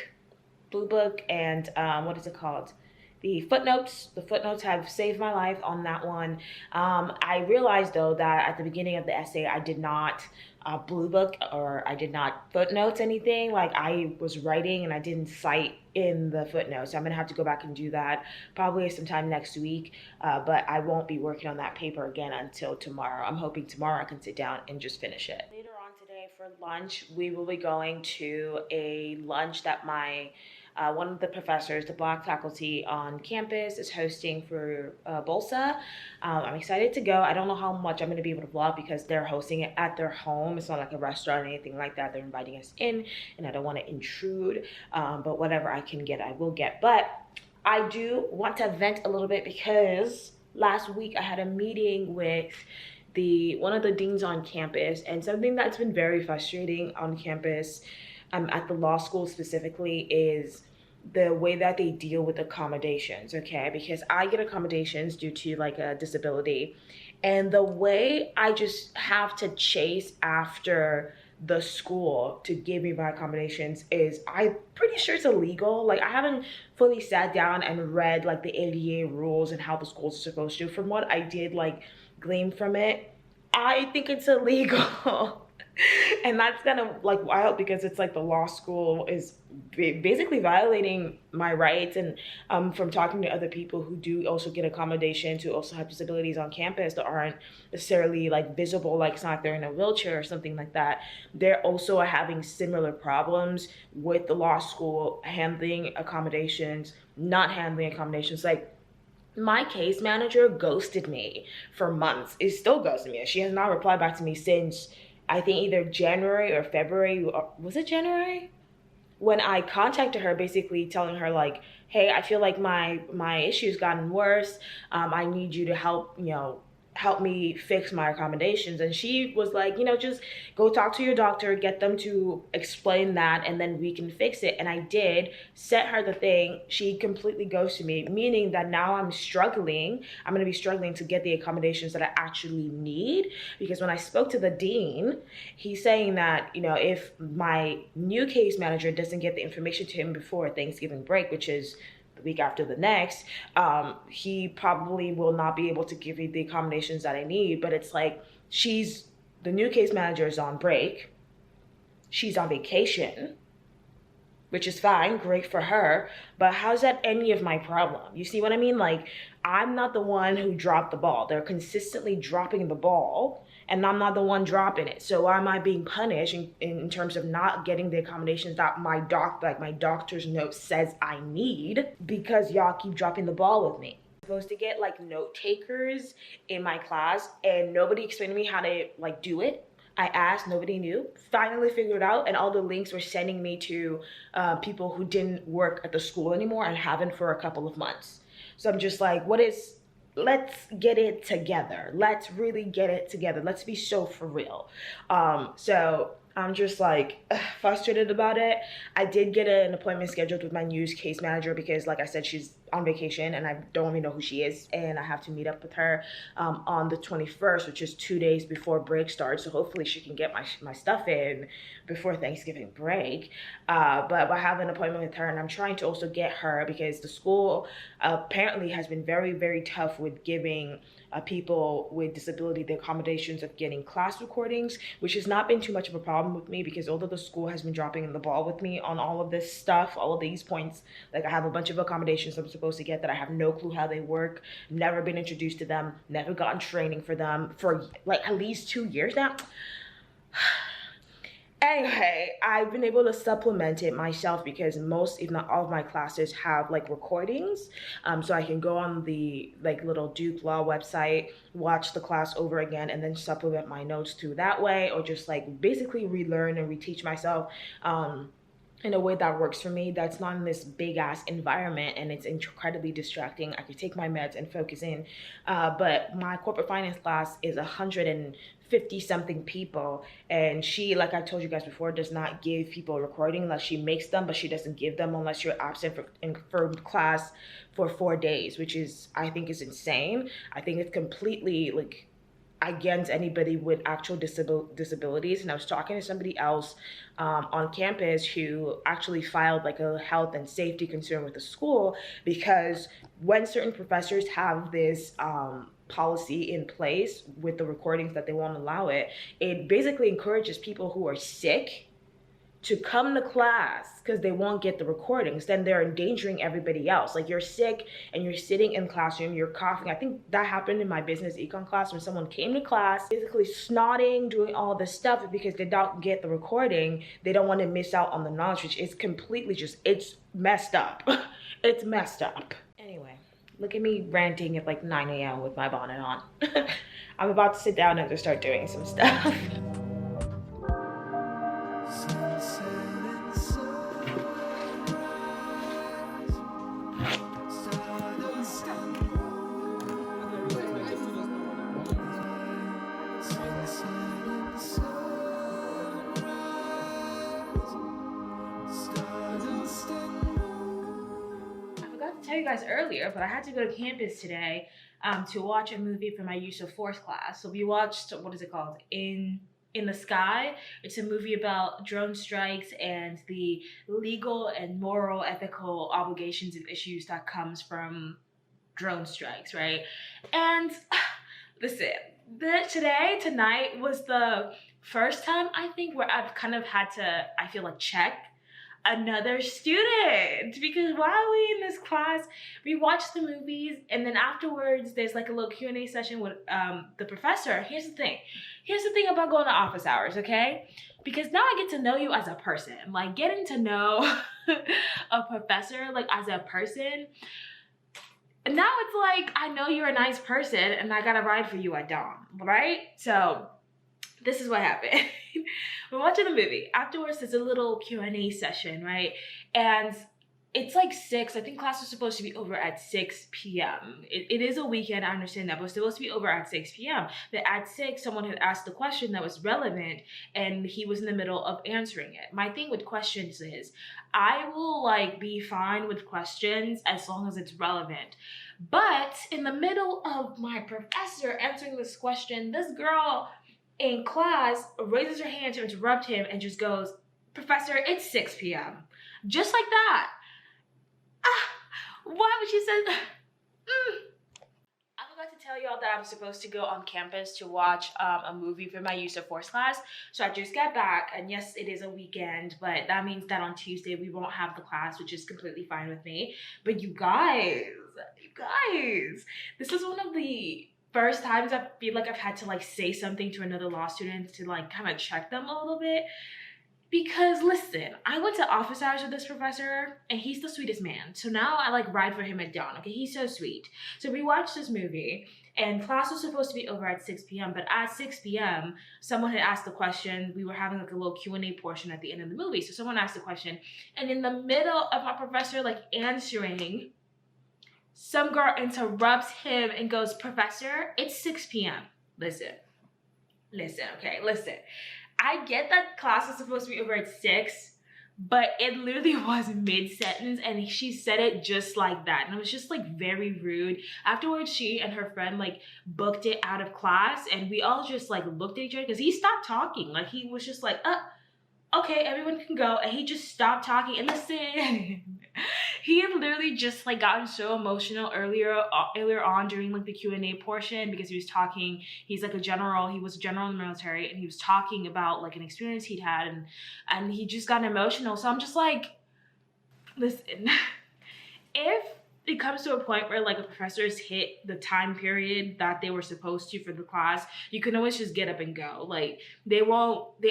and what is it called, the footnotes have saved my life on that one. I realized though that at the beginning of the essay I did not blue book, or I did not footnotes anything. Like, I was writing and I didn't cite in the footnotes, so I'm gonna have to go back and do that probably sometime next week, but I won't be working on that paper again until tomorrow. I'm hoping tomorrow I can sit down and just finish it. Later on today for lunch, we will be going to a lunch that my one of the professors, the Black faculty on campus, is hosting for Bolsa. I'm excited to go. I don't know how much I'm going to be able to vlog because they're hosting it at their home. It's not like a restaurant or anything like that. They're inviting us in, and I don't want to intrude. But whatever I can get, I will get. But I do want to vent a little bit, because last week I had a meeting with one of the deans on campus, and something that's been very frustrating on campus at the law school specifically is the way that they deal with accommodations, okay? Because I get accommodations due to like a disability, and the way I just have to chase after the school to give me my accommodations is, I'm pretty sure it's illegal. Like, I haven't fully sat down and read like the ADA rules and how the schools are supposed to. From what I did like glean from it, I think it's illegal. And that's kind of like wild, because it's like the law school is basically violating my rights. And from talking to other people who do also get accommodations, who also have disabilities on campus that aren't necessarily like visible, like it's not like they're in a wheelchair or something like that, they're also having similar problems with the law school handling accommodations, not handling accommodations. Like, my case manager ghosted me for months. Is still ghosting me. She has not replied back to me since, I think, either January or February. Or was it January? When I contacted her, basically telling her like, hey, I feel like my issue's gotten worse. I need you to help me fix my accommodations. And she was like, just go talk to your doctor, get them to explain that, and then we can fix it. And I did, sent her the thing. She completely ghosted me, meaning that now I'm gonna be struggling to get the accommodations that I actually need. Because when I spoke to the dean, he's saying that, if my new case manager doesn't get the information to him before Thanksgiving break, which is the week after the next, he probably will not be able to give me the accommodations that I need. But it's like, the new case manager is on break, she's on vacation, which is fine, great for her, but how's that any of my problem? You see what I mean? Like, I'm not the one who dropped the ball. They're consistently dropping the ball, and I'm not the one dropping it. So why am I being punished in terms of not getting the accommodations that my doctor's note says I need, because y'all keep dropping the ball with me? I'm supposed to get like note takers in my class, and nobody explained to me how to like do it. I asked, nobody knew. Finally figured out, and all the links were sending me to people who didn't work at the school anymore and haven't for a couple of months. So I'm just like, let's get it together. Let's really get it together. Let's be so for real. So I'm just like frustrated about it. I did get an appointment scheduled with my new case manager, because like I said, she's on vacation and I don't even know who she is, and I have to meet up with her on the 21st, which is 2 days before break starts. So hopefully she can get my stuff in before Thanksgiving break. But I have an appointment with her, and I'm trying to also get her, because the school apparently has been very, very tough with giving people with disability the accommodations of getting class recordings, which has not been too much of a problem with me, because although the school has been dropping the ball with me on all of this stuff, all of these points, like I have a bunch of accommodations I'm supposed to get that I have no clue how they work, never been introduced to them, never gotten training for them for like at least 2 years now. Anyway, I've been able to supplement it myself because most, if not all of my classes have like recordings. So I can go on the like little Duke Law website, watch the class over again, and then supplement my notes through that way, or just like basically relearn and reteach myself. In a way that works for me, that's not in this big ass environment and it's incredibly distracting. I could take my meds and focus in, but my corporate finance class is 150 something people, and she, like I told you guys before, does not give people a recording unless she makes them, but she doesn't give them unless you're absent from class for 4 days, which is, I think, is insane. I think it's completely like against anybody with actual disabilities. And I was talking to somebody else on campus who actually filed like a health and safety concern with the school, because when certain professors have this policy in place with the recordings that they won't allow it, it basically encourages people who are sick to come to class because they won't get the recordings. Then they're endangering everybody else. Like, you're sick and you're sitting in classroom, you're coughing. I think that happened in my business econ class when someone came to class basically snotting, doing all this stuff because they don't get the recording. They don't want to miss out on the knowledge, which is completely just, it's messed up. It's messed up. Anyway, look at me ranting at like 9 a.m. with my bonnet on. I'm about to sit down and just start doing some stuff. Tell you guys earlier, but I had to go to campus today to watch a movie for my use of force class. So we watched, what is it called? In the Sky. It's a movie about drone strikes and the legal and moral, ethical obligations and issues that comes from drone strikes, right? And listen, tonight was the first time, I think, where I've kind of had to, I feel like, check another student, because while we in this class, we watch the movies and then afterwards there's like a little Q&A session with the professor. Here's the thing about going to office hours, okay? Because now I get to know you as a person. Like, getting to know a professor like as a person, and now it's like I know you're a nice person and I gotta ride for you at dawn, right? So this is what happened. We're watching the movie. Afterwards, there's a little Q&A session, right? And it's like 6. I think class was supposed to be over at 6 p.m. It is a weekend, I understand that, but it's supposed to be over at 6 p.m. But at 6, someone had asked a question that was relevant, and he was in the middle of answering it. My thing with questions is, I will like be fine with questions as long as it's relevant. But in the middle of my professor answering this question, this girl in class raises her hand to interrupt him and just goes, "Professor, it's 6 p.m. Just like that. Why would she say that? I forgot to tell y'all that I'm supposed to go on campus to watch a movie for my use of force class. So I just got back, and yes, it is a weekend, but that means that on Tuesday we won't have the class, which is completely fine with me. But you guys, this is one of the first times I feel like I've had to like say something to another law student to like kind of check them a little bit. Because listen, I went to office hours with this professor and he's the sweetest man. So now I like ride for him at dawn. Okay, he's so sweet. So we watched this movie and class was supposed to be over at 6 p.m. But at 6 p.m., someone had asked the question. We were having like a little Q&A portion at the end of the movie. So someone asked the question, and in the middle of my professor like answering, some girl interrupts him and goes, "Professor, it's 6 p.m. Listen, okay, listen. I get that class is supposed to be over at 6, but it literally was mid-sentence and she said it just like that. And it was just like very rude. Afterwards, she and her friend like booked it out of class and we all just like looked at each other because he stopped talking. Like, he was just like, okay, everyone can go. And he just stopped talking. And listen, he had literally just like gotten so emotional earlier on during like the Q&A portion because he was talking. He's like a general. He was a general in the military, and he was talking about like an experience he'd had, and he just got emotional. So I'm just like, listen, if it comes to a point where like a professor's hit the time period that they were supposed to for the class, you can always just get up and go. Like, they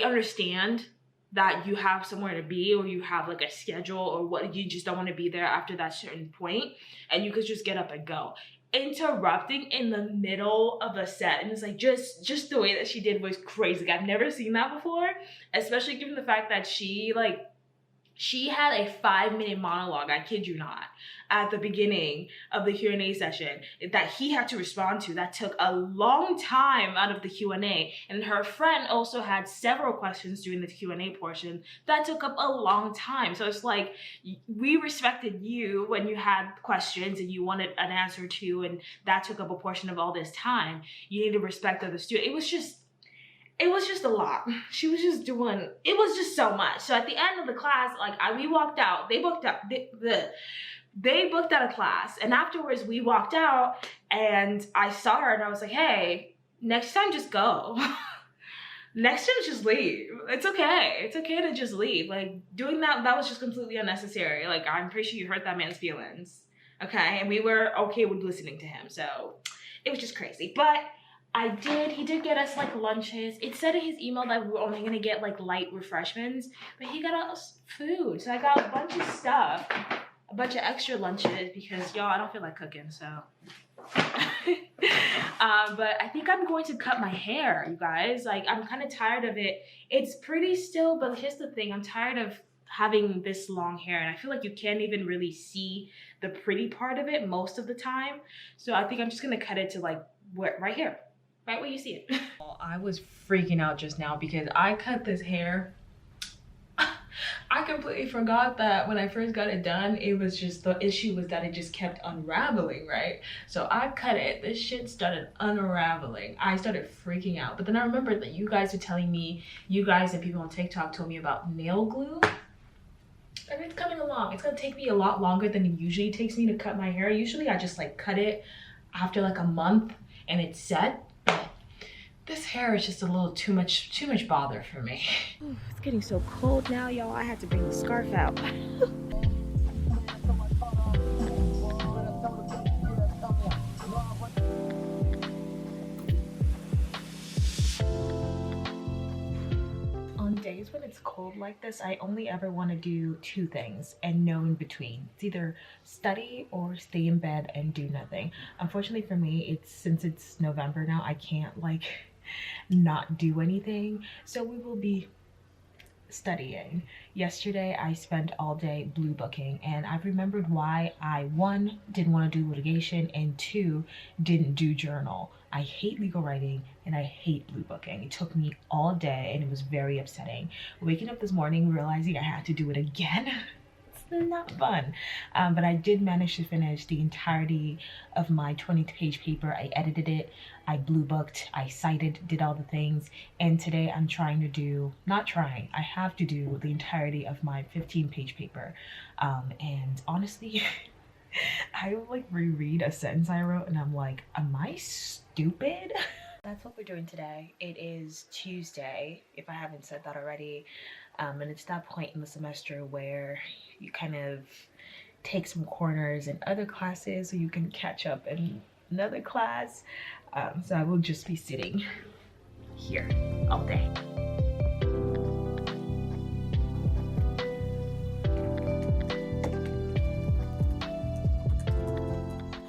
understand that you have somewhere to be, or you have like a schedule, or what, you just don't want to be there after that certain point, and you could just get up and go. Interrupting in the middle of a set, and it's like just the way that she did was crazy. Like, I've never seen that before, especially given the fact that she had a 5-minute monologue, I kid you not, at the beginning of the Q&A session that he had to respond to. That took a long time out of the Q&A. And her friend also had several questions during the Q&A portion that took up a long time. So it's like, we respected you when you had questions and you wanted an answer to, and that took up a portion of all this time. You need to respect other students. It was just a lot. She was just doing, it was just so much. So at the end of the class, like, we walked out, they booked out of class, and afterwards we walked out, and I saw her and I was like, hey, next time just go. Next time just leave. It's okay. It's okay to just leave. Like, doing that was just completely unnecessary. Like, I'm pretty sure you hurt that man's feelings. Okay, and we were okay with listening to him, so it was just crazy. But he did get us like lunches. It said in his email that we were only gonna get like light refreshments, but he got us food. So I got a bunch of stuff, a bunch of extra lunches, because y'all, I don't feel like cooking, so. But I think I'm going to cut my hair, you guys. Like, I'm kind of tired of it. It's pretty still, but here's the thing. I'm tired of having this long hair, and I feel like you can't even really see the pretty part of it most of the time. So I think I'm just gonna cut it to like right here. Right where you see it. I was freaking out just now because I cut this hair. I completely forgot that when I first got it done, it was just, the issue was that it just kept unraveling, right? So I cut it, this shit started unraveling. I started freaking out. But then I remembered that you guys were telling me, you guys and people on TikTok told me about nail glue. And it's coming along. It's gonna take me a lot longer than it usually takes me to cut my hair. Usually I just like cut it after like a month and it's set. This hair is just a little too much bother for me. Ooh, it's getting so cold now, y'all. I had to bring the scarf out. On days when it's cold like this, I only ever want to do two things and no in between. It's either study or stay in bed and do nothing. Unfortunately for me, since it's November now, I can't like not do anything, so we will be studying. Yesterday I spent all day blue booking, and I've remembered why I, 1, didn't want to do litigation, and 2, didn't do journal. I hate legal writing and I hate blue booking. It took me all day and it was very upsetting. Waking up this morning realizing I had to do it again. Not fun, but I did manage to finish the entirety of my 20-page paper. I edited it, I blue booked, I cited, did all the things, and today I'm trying to do, I have to do the entirety of my 15-page paper. And honestly, I like reread a sentence I wrote and I'm like, am I stupid? That's what we're doing today. It is Tuesday, if I haven't said that already. And it's that point in the semester where you kind of take some corners in other classes so you can catch up in another class. So I will just be sitting here all day.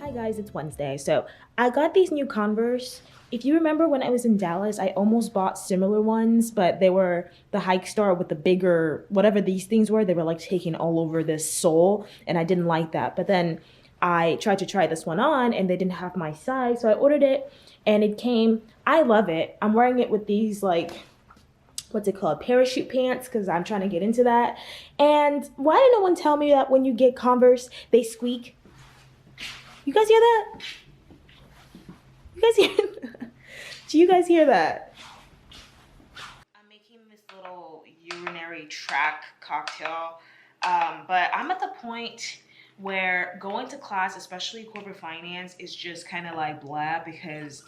Hi guys, it's Wednesday. So I got these new Converse. If you remember when I was in Dallas, I almost bought similar ones, but they were the Hike Star with the bigger, whatever these things were, they were like taking all over this sole, and I didn't like that. But then I tried to try this one on and they didn't have my size, so I ordered it and it came. I love it. I'm wearing it with these like, what's it called, parachute pants, because I'm trying to get into that. And why did no one tell me that when you get Converse, they squeak? You guys hear that? You guys hear that? Do you guys hear that? I'm making this little urinary tract cocktail, but I'm at the point where going to class, especially corporate finance, is just kind of like blah, because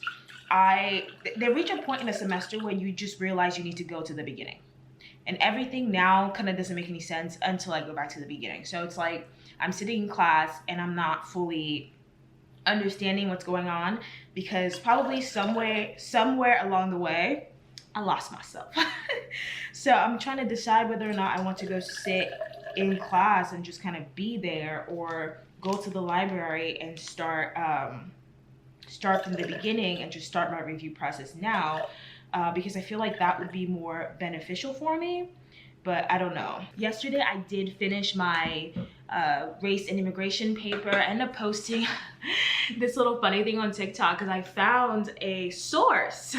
they reach a point in the semester where you just realize you need to go to the beginning. And everything now kind of doesn't make any sense until I go back to the beginning. So it's like I'm sitting in class and I'm not fully understanding what's going on, because probably somewhere along the way I lost myself. So I'm trying to decide whether or not I want to go sit in class and just kind of be there, or go to the library and start from the beginning and just start my review process now, because I feel like that would be more beneficial for me. But I don't know. Yesterday I did finish my race and immigration paper. I ended up posting this little funny thing on TikTok because I found a source.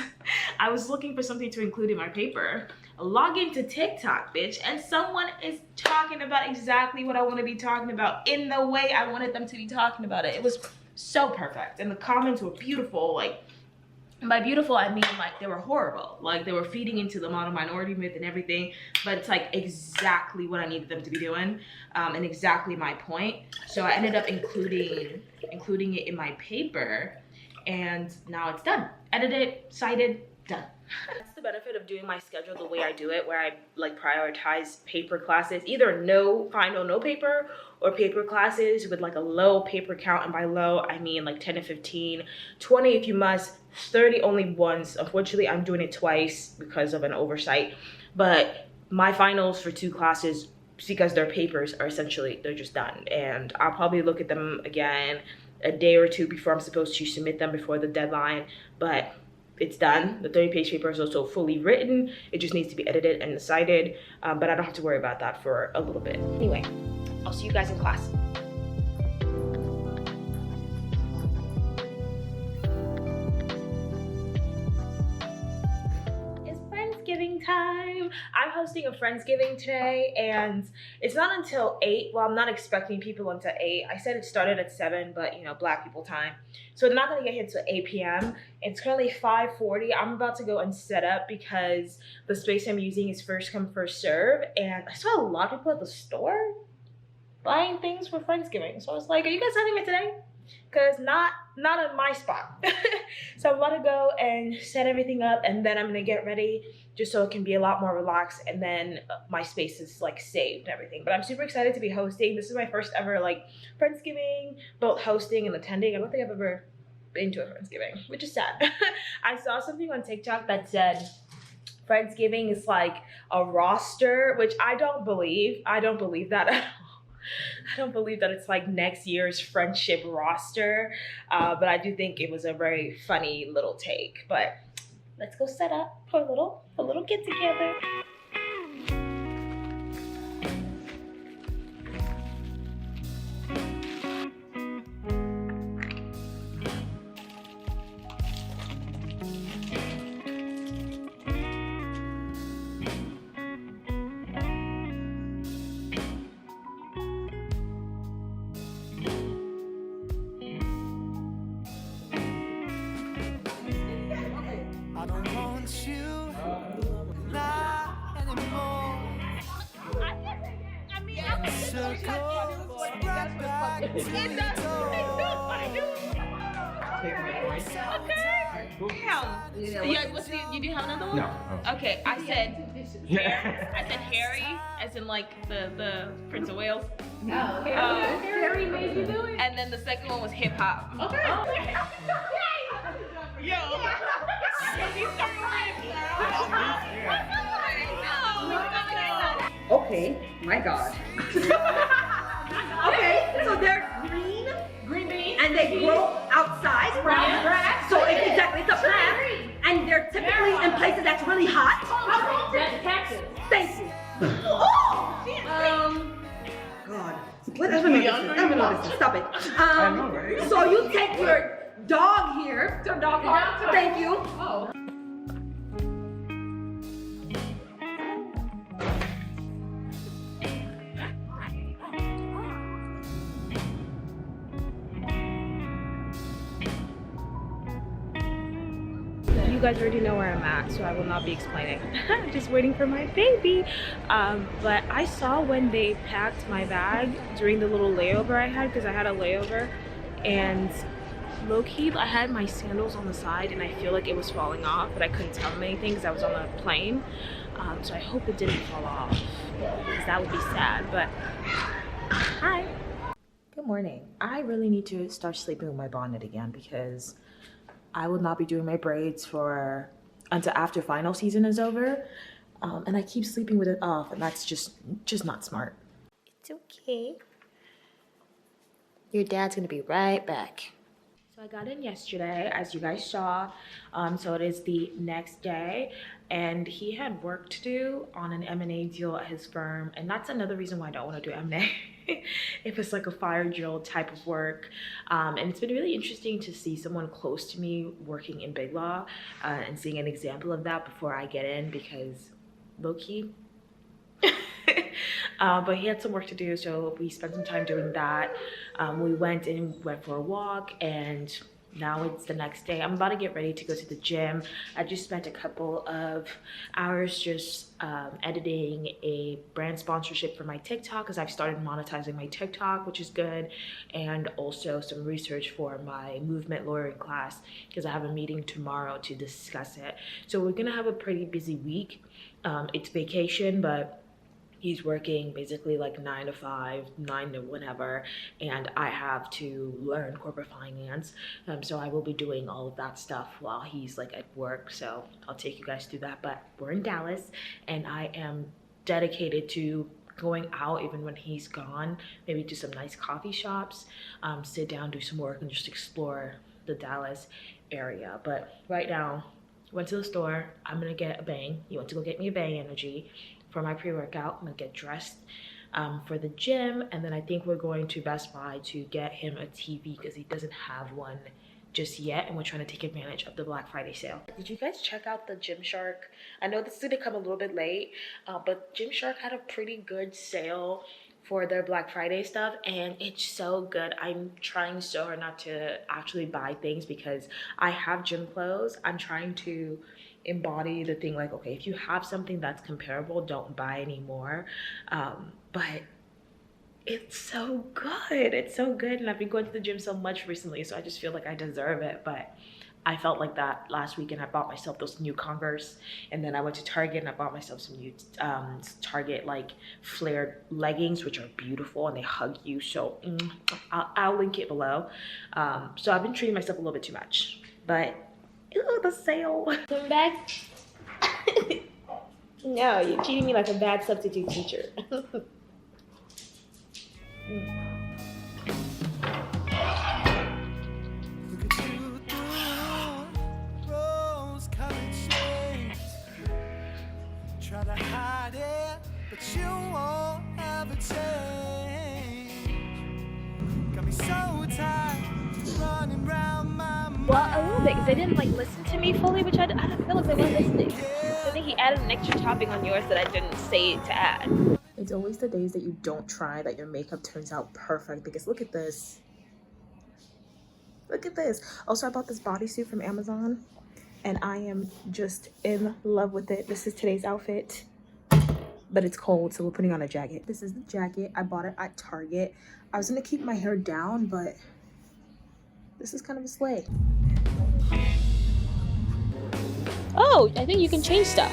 I was looking for something to include in my paper. Log into TikTok, bitch, and someone is talking about exactly what I want to be talking about in the way I wanted them to be talking about it. It was so perfect, and the comments were beautiful. Like, by beautiful I mean like they were horrible, like they were feeding into the model minority myth and everything, but it's like exactly what I needed them to be doing, and exactly my point. So I ended up including it in my paper, and now it's done, edited, cited, done. That's the benefit of doing my schedule the way I do it, where I like prioritize paper classes, either no final no paper, or paper classes with like a low paper count. And by low I mean like 10 to 15, 20 if you must, 30 only once. Unfortunately I'm doing it twice because of an oversight, but my finals for 2 classes, because their papers are essentially, they're just done, and I'll probably look at them again a day or 2 before I'm supposed to submit them before the deadline. But it's done. The 30-page paper is also fully written. It just needs to be edited and cited, but I don't have to worry about that for a little bit. Anyway, I'll see you guys in class. It's Friendsgiving time. I'm hosting a Friendsgiving today, and it's not until 8. Well, I'm not expecting people until 8. I said it started at 7, but you know, Black people time. So they're not gonna get here until 8 p.m. It's currently 5:40. I'm about to go and set up because the space I'm using is first come, first serve. And I saw a lot of people at the store buying things for Friendsgiving. So I was like, are you guys having it today? Because not on my spot. So I'm about to go and set everything up, and then I'm gonna get ready just so it can be a lot more relaxed, and then my space is like saved and everything. But I'm super excited to be hosting. This is my first ever like Friendsgiving, both hosting and attending. I don't think I've ever been to a Friendsgiving, which is sad. I saw something on TikTok that said Friendsgiving is like a roster, which I don't believe. I don't believe that at all. I don't believe that it's like next year's friendship roster, but I do think it was a very funny little take. But let's go set up for a little get together. I don't want you not anymore. Circles right back to the You do have another one? No. Okay, I said Harry, as in like the Prince of Wales. Oh, Harry made you do it. And then the second one was hip hop. Okay. Yo. Okay, my God. Okay, so they're green beans, and they grow outside. Grass. So it's exactly, it's a plant, and they're typically in places that's really hot. That's Texas. Thank you. Oh! God. What else am I missing? I don't know this. Stop it. I know, right? So you take your dog here. Your dog park. Thank you. Oh. You guys already know where I'm at, so I will not be explaining. I'm just waiting for my baby. But I saw when they packed my bag during the little layover I had, because I had a layover, and low-key I had my sandals on the side and I feel like it was falling off, but I couldn't tell them anything because I was on a plane. So I hope it didn't fall off, because that would be sad. But hi. Good morning. I really need to start sleeping with my bonnet again, because I will not be doing my braids until after final season is over. and I keep sleeping with it off, and that's just not smart. It's okay. Your dad's gonna be right back. So I got in yesterday, as you guys saw. So it is the next day, and he had work to do on an M&A deal at his firm, and that's another reason why I don't want to do M&A. If it's like a fire drill type of work. And it's been really interesting to see someone close to me working in big law, and seeing an example of that before I get in, because low-key. But he had some work to do, so we spent some time doing that. We went for a walk, and now it's the next day. I'm about to get ready to go to the gym. I just spent a couple of hours just editing a brand sponsorship for my TikTok, because I've started monetizing my TikTok, which is good, and also some research for my movement lawyering class, because I have a meeting tomorrow to discuss it. So we're gonna have a pretty busy week. It's vacation, but he's working basically like 9 to 5, 9 to whenever, and I have to learn corporate finance. So I will be doing all of that stuff while he's like at work. So I'll take you guys through that. But we're in Dallas, and I am dedicated to going out even when he's gone, maybe to some nice coffee shops, sit down, do some work, and just explore the Dallas area. But right now, went to the store. I'm gonna get a bang. You went to go get me a Bang Energy for my pre-workout. I'm gonna get dressed for the gym, and then I think we're going to Best Buy to get him a TV, because he doesn't have one just yet, and we're trying to take advantage of the Black Friday sale. Did you guys check out the Gymshark? I know this is gonna come a little bit late, but Gymshark had a pretty good sale for their Black Friday stuff, and it's so good. I'm trying so hard not to actually buy things, because I have gym clothes. I'm trying to embody the thing like, okay, if you have something that's comparable, don't buy anymore. But it's so good. It's so good, and I've been going to the gym so much recently, so I just feel like I deserve it. But I felt like that last week, and I bought myself those new Converse, and then I went to Target and I bought myself some new Target like flared leggings, which are beautiful and they hug you. So I'll link it below. So I've been treating myself a little bit too much, but ooh, the sale. Come back. No, you're treating me like a bad substitute teacher. Try to hide it, but you won't have a change. Got me so tired, running round my mind. Well, a little bit, because they didn't like listen to me fully, which I don't feel like they weren't listening. I think he added an extra topping on yours that I didn't say to add. It's always the days that you don't try that your makeup turns out perfect, because look at this. Look at this. Also, I bought this bodysuit from Amazon, and I am just in love with it. This is today's outfit, but it's cold, so we're putting on a jacket. This is the jacket. I bought it at Target. I was gonna keep my hair down, but this is kind of a slay. Oh, I think you can change stuff.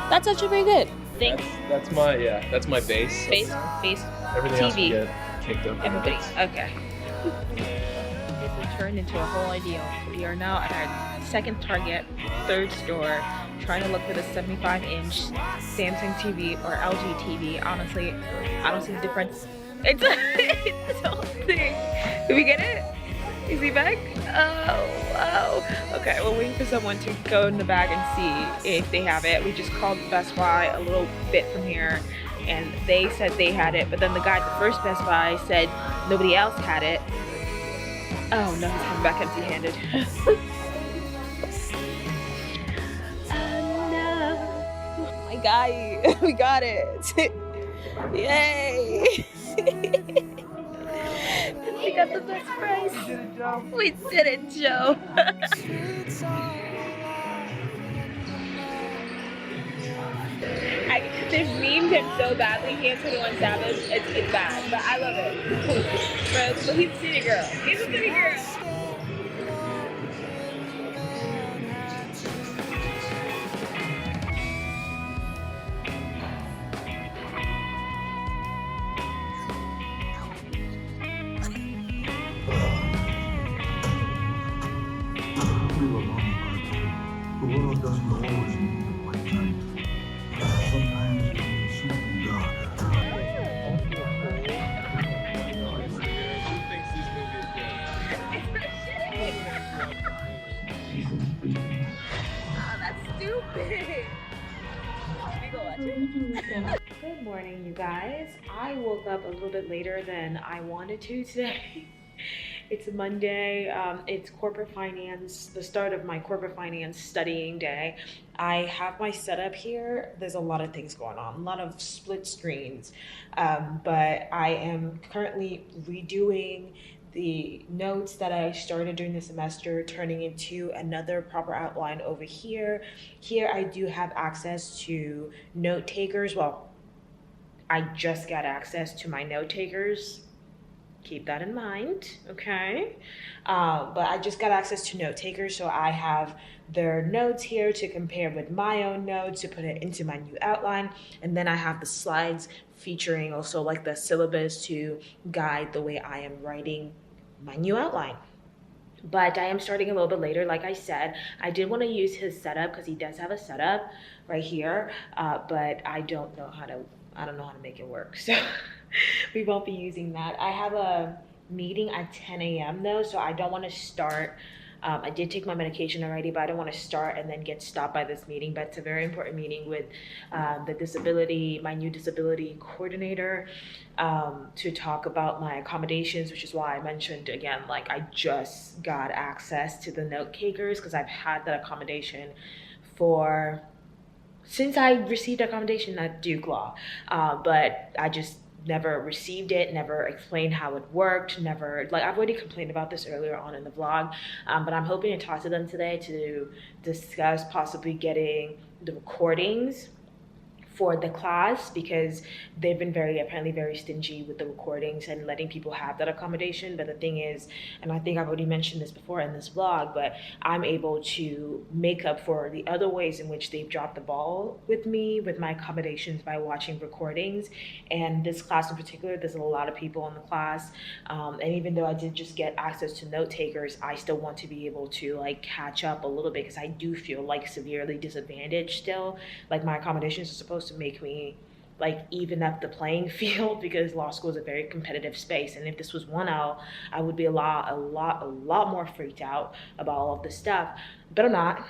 That's actually very good. Thanks. That's my base. Base, Everything else TV. we get kicked up. Everybody's okay. It turned into a whole ideal. We are now at our second Target, third store, trying to look for the 75-inch Samsung TV or LG TV. Honestly, I don't see the difference. It's the whole thing. Did we get it? Is he back? Oh, wow. Okay, we're waiting for someone to go in the bag and see if they have it. We just called Best Buy a little bit from here, and they said they had it, but then the guy at the first Best Buy said nobody else had it. Oh no, he's coming back empty-handed. Oh no. My guy, we got it. Yay. We got the best price. We did it, Joe. They've memed him so badly. He and 21 Savage. It's bad, but I love it. But he's a city girl. He's a city girl. The world doesn't always guys, I woke up a little bit later than I wanted to today. It's Monday. It's corporate finance, the start of my corporate finance studying day. I have my setup here. There's a lot of things going on, a lot of split screens, but I am currently redoing the notes that I started during the semester, turning into another proper outline over here. Here I do have access to note takers. Well, I just got access to my note takers. Keep that in mind, okay? But I just got access to note takers, so I have their notes here to compare with my own notes to put it into my new outline. And then I have the slides featuring also like the syllabus to guide the way I am writing my new outline. But I am starting a little bit later. Like I said, I did want to use his setup because he does have a setup right here, but I don't know how to make it work. So we won't be using that. I have a meeting at 10 a.m. though, so I don't want to start. I did take my medication already, but I don't want to start and then get stopped by this meeting. But it's a very important meeting with my new disability coordinator, to talk about my accommodations, which is why I mentioned again, like I just got access to the note takers because I've had that accommodation since I received accommodation at Duke Law, but I just never received it, never explained how it worked, I've already complained about this earlier on in the vlog, but I'm hoping to talk to them today to discuss possibly getting the recordings for the class, because they've been apparently very stingy with the recordings and letting people have that accommodation. But the thing is, and I think I've already mentioned this before in this vlog, but I'm able to make up for the other ways in which they've dropped the ball with me with my accommodations by watching recordings. And this class in particular, there's a lot of people in the class, and even though I did just get access to note takers, I still want to be able to like catch up a little bit, because I do feel like severely disadvantaged still. Like my accommodations are supposed to make me like even up the playing field, because law school is a very competitive space, and if this was 1L, I would be a lot more freaked out about all of this stuff. But I'm not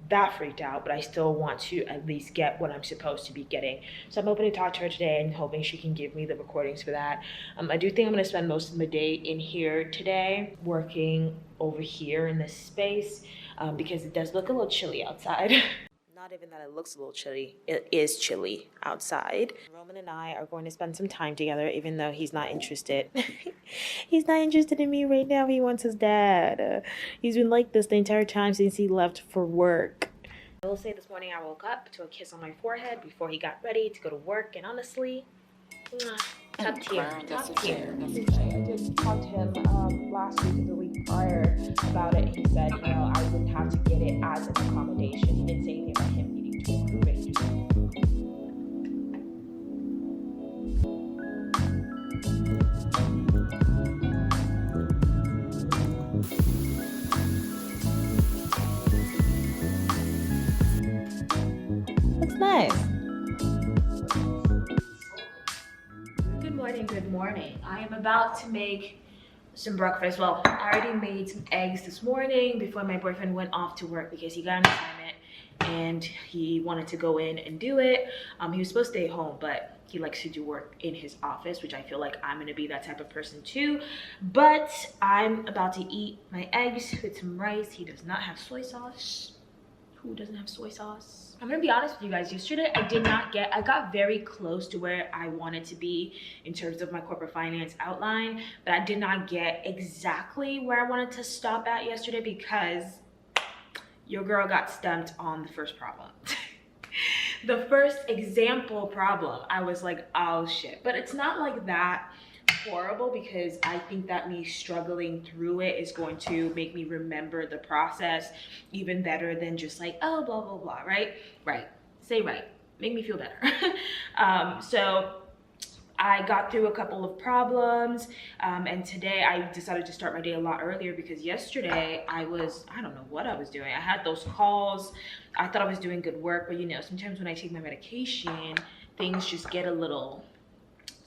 that freaked out, but I still want to at least get what I'm supposed to be getting. So I'm hoping to talk to her today and hoping she can give me the recordings for that. I do think I'm going to spend most of the day in here today, working over here in this space, because it does look a little chilly outside. Not even that it looks a little chilly, it is chilly outside. Roman and I are going to spend some time together, even though he's not interested. He's not interested in me right now. He wants his dad. He's been like this the entire time since he left for work. I will say this morning I woke up to a kiss on my forehead before he got ready to go to work, and honestly, top tier. I did talk to him last week or the week prior about it. He said, you know, I wouldn't have to get it as an accommodation. He didn't say anything about him needing to approve it. That's nice. Good morning. I am about to make some breakfast. Well, I already made some eggs this morning before my boyfriend went off to work, because he got an assignment and he wanted to go in and do it. He was supposed to stay home, but he likes to do work in his office, which I feel like I'm gonna be that type of person too. But I'm about to eat my eggs with some rice. He does not have soy sauce. Who doesn't have soy sauce? I'm gonna be honest with you guys. Yesterday, I got very close to where I wanted to be in terms of my corporate finance outline, but I did not get exactly where I wanted to stop at yesterday, because your girl got stumped on the first problem. The first example problem, I was like, oh shit. But it's not like that horrible, because I think that me struggling through it is going to make me remember the process even better than just like, oh, blah, blah, blah, right? Say right. Make me feel better. So I got through a couple of problems, and today I decided to start my day a lot earlier, because yesterday I don't know what I was doing. I had those calls. I thought I was doing good work, but you know, sometimes when I take my medication, things just get a little,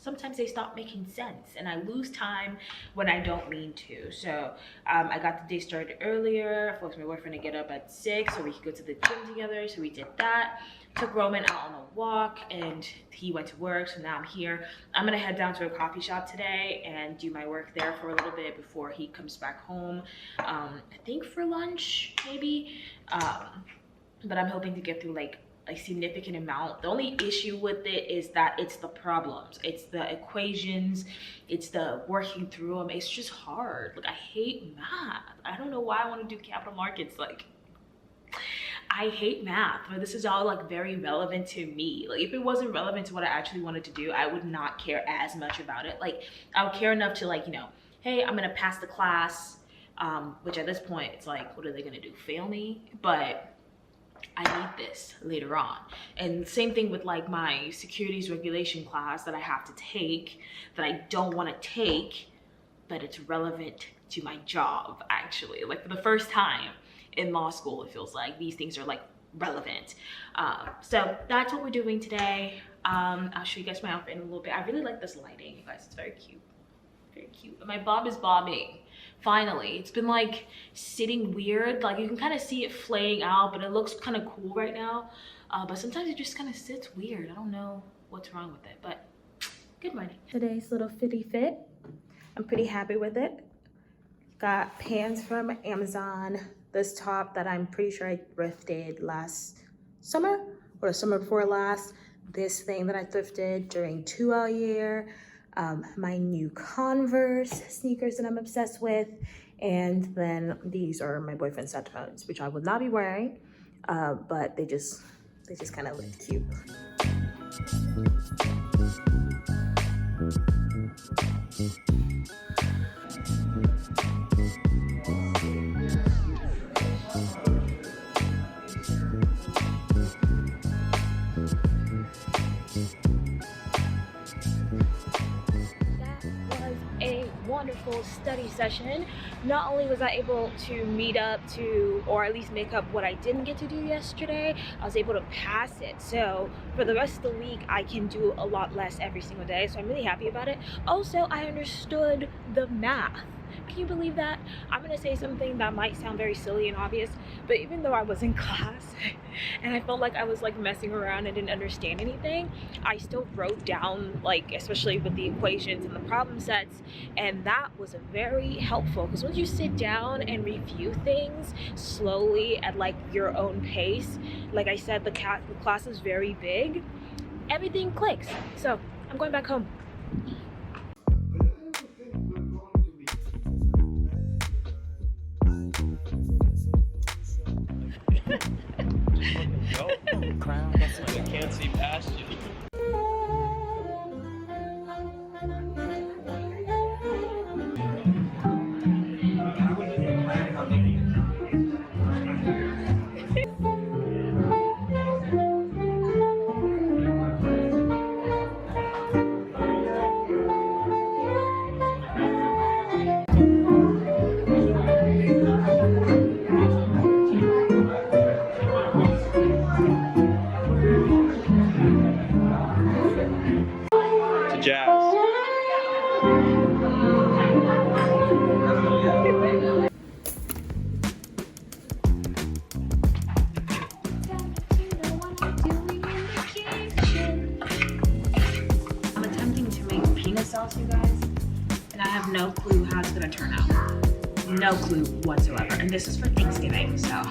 sometimes they stop making sense and I lose time when I don't mean to. So I got the day started earlier. I forced my boyfriend to get up at 6 so we could go to the gym together. So we did that. took Roman out on a walk and he went to work, so now I'm here. I'm gonna head down to a coffee shop today and do my work there for a little bit before he comes back home. I think for lunch, maybe. But I'm hoping to get through like a significant amount. The only issue with it is that it's the problems, it's the equations, it's the working through them. It's just hard. Like, I hate math. I don't know why I want to do capital markets. Like, I hate math, but this is all like very relevant to me. Like, if it wasn't relevant to what I actually wanted to do, I would not care as much about it. Like, I would care enough to, like, you know, hey, I'm gonna pass the class, which at this point it's like, what are they gonna do, fail me? But I need this later on. And same thing with like my securities regulation class that I have to take, that I don't want to take, but it's relevant to my job actually. Like, for the first time in law school, it feels like these things are like relevant. So that's what we're doing today. I'll show you guys my outfit in a little bit. I really like this lighting, you guys. It's very cute. Very cute. And my bob is bobbing. Finally, it's been like sitting weird. Like, you can kind of see it flaying out, but it looks kind of cool right now. But sometimes it just kind of sits weird. I don't know what's wrong with it, but good morning. Today's little fitty fit. I'm pretty happy with it. Got pants from Amazon. This top that I'm pretty sure I thrifted last summer or the summer before last. This thing that I thrifted during 2L year. My new Converse sneakers that I'm obsessed with, and then these are my boyfriend's headphones, which I would not be wearing, but they just kind of look cute. Wonderful study session. Not only was I able to meet up to, or at least make up what I didn't get to do yesterday, I was able to pass it. So for the rest of the week, I can do a lot less every single day. So I'm really happy about it. Also, I understood the math. Can you believe that? I'm gonna say something that might sound very silly and obvious, but even though I was in class and I felt like I was like messing around and didn't understand anything, I still wrote down, like, especially with the equations and the problem sets, and that was very helpful, because once you sit down and review things slowly at like your own pace, like I said, the class is very big, everything clicks. So I'm going back home. I can't see past you. Sauce, you guys, and I have no clue how it's gonna turn out. No clue whatsoever. And this is for Thanksgiving, so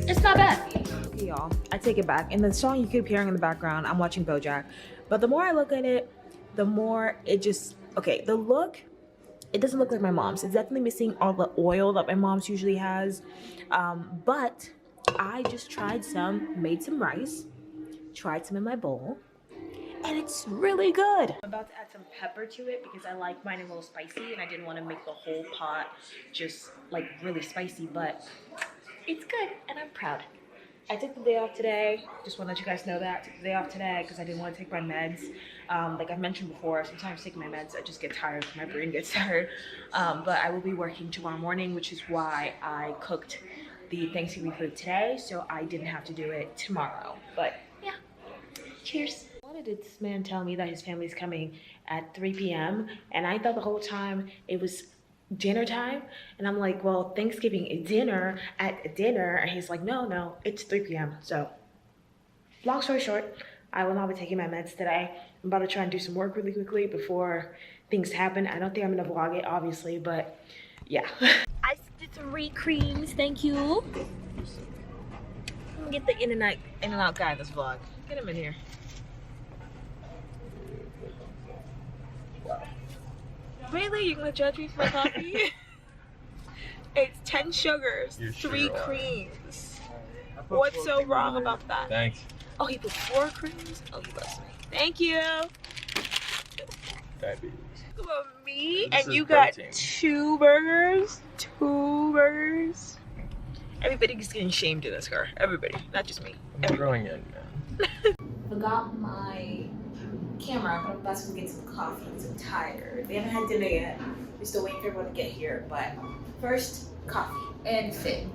it's not bad. Okay, y'all, I take it back. And the song you keep hearing in the background, I'm watching BoJack, but the more I look at it, the more it just, okay, the look, it doesn't look like my mom's. It's definitely missing all the oil that my mom's usually has, but I just tried some, made some rice, tried some in my bowl, and it's really good. I'm about to add some pepper to it because I like mine a little spicy, and I didn't want to make the whole pot just like really spicy, but it's good and I'm proud. I took the day off today. Just want to let you guys know that. I took the day off today because I didn't want to take my meds. Like I mentioned before, sometimes taking my meds, I just get tired. My brain gets tired. But I will be working tomorrow morning, which is why I cooked the Thanksgiving food today, so I didn't have to do it tomorrow. But yeah, cheers. Why did this man tell me that his family's coming at 3 p.m. and I thought the whole time it was dinner time, and I'm like, well, Thanksgiving dinner at dinner, and he's like, no, it's 3 p.m. So long story short, I will not be taking my meds today. I'm about to try and do some work really quickly before things happen. I don't think I'm gonna vlog it, obviously, but yeah. I did 3 creams, thank you. I'm gonna get the in and out guy in this vlog. Get him in here. Really? You're gonna judge me for my coffee? It's 10 sugars, 3 creams. What's so wrong about that? Thanks. Oh, he put 4 creams? Oh, he loves me. Thank you. Diabetes. Look at me, This and is you got protein. 2 burgers. 2 burgers. Everybody's getting shamed in this car. Everybody, not just me. I'm growing in, man. Forgot my camera, but I'm about to go get some coffee because I'm tired. We haven't had dinner yet. We're still waiting for everyone to get here, but first, coffee and sit.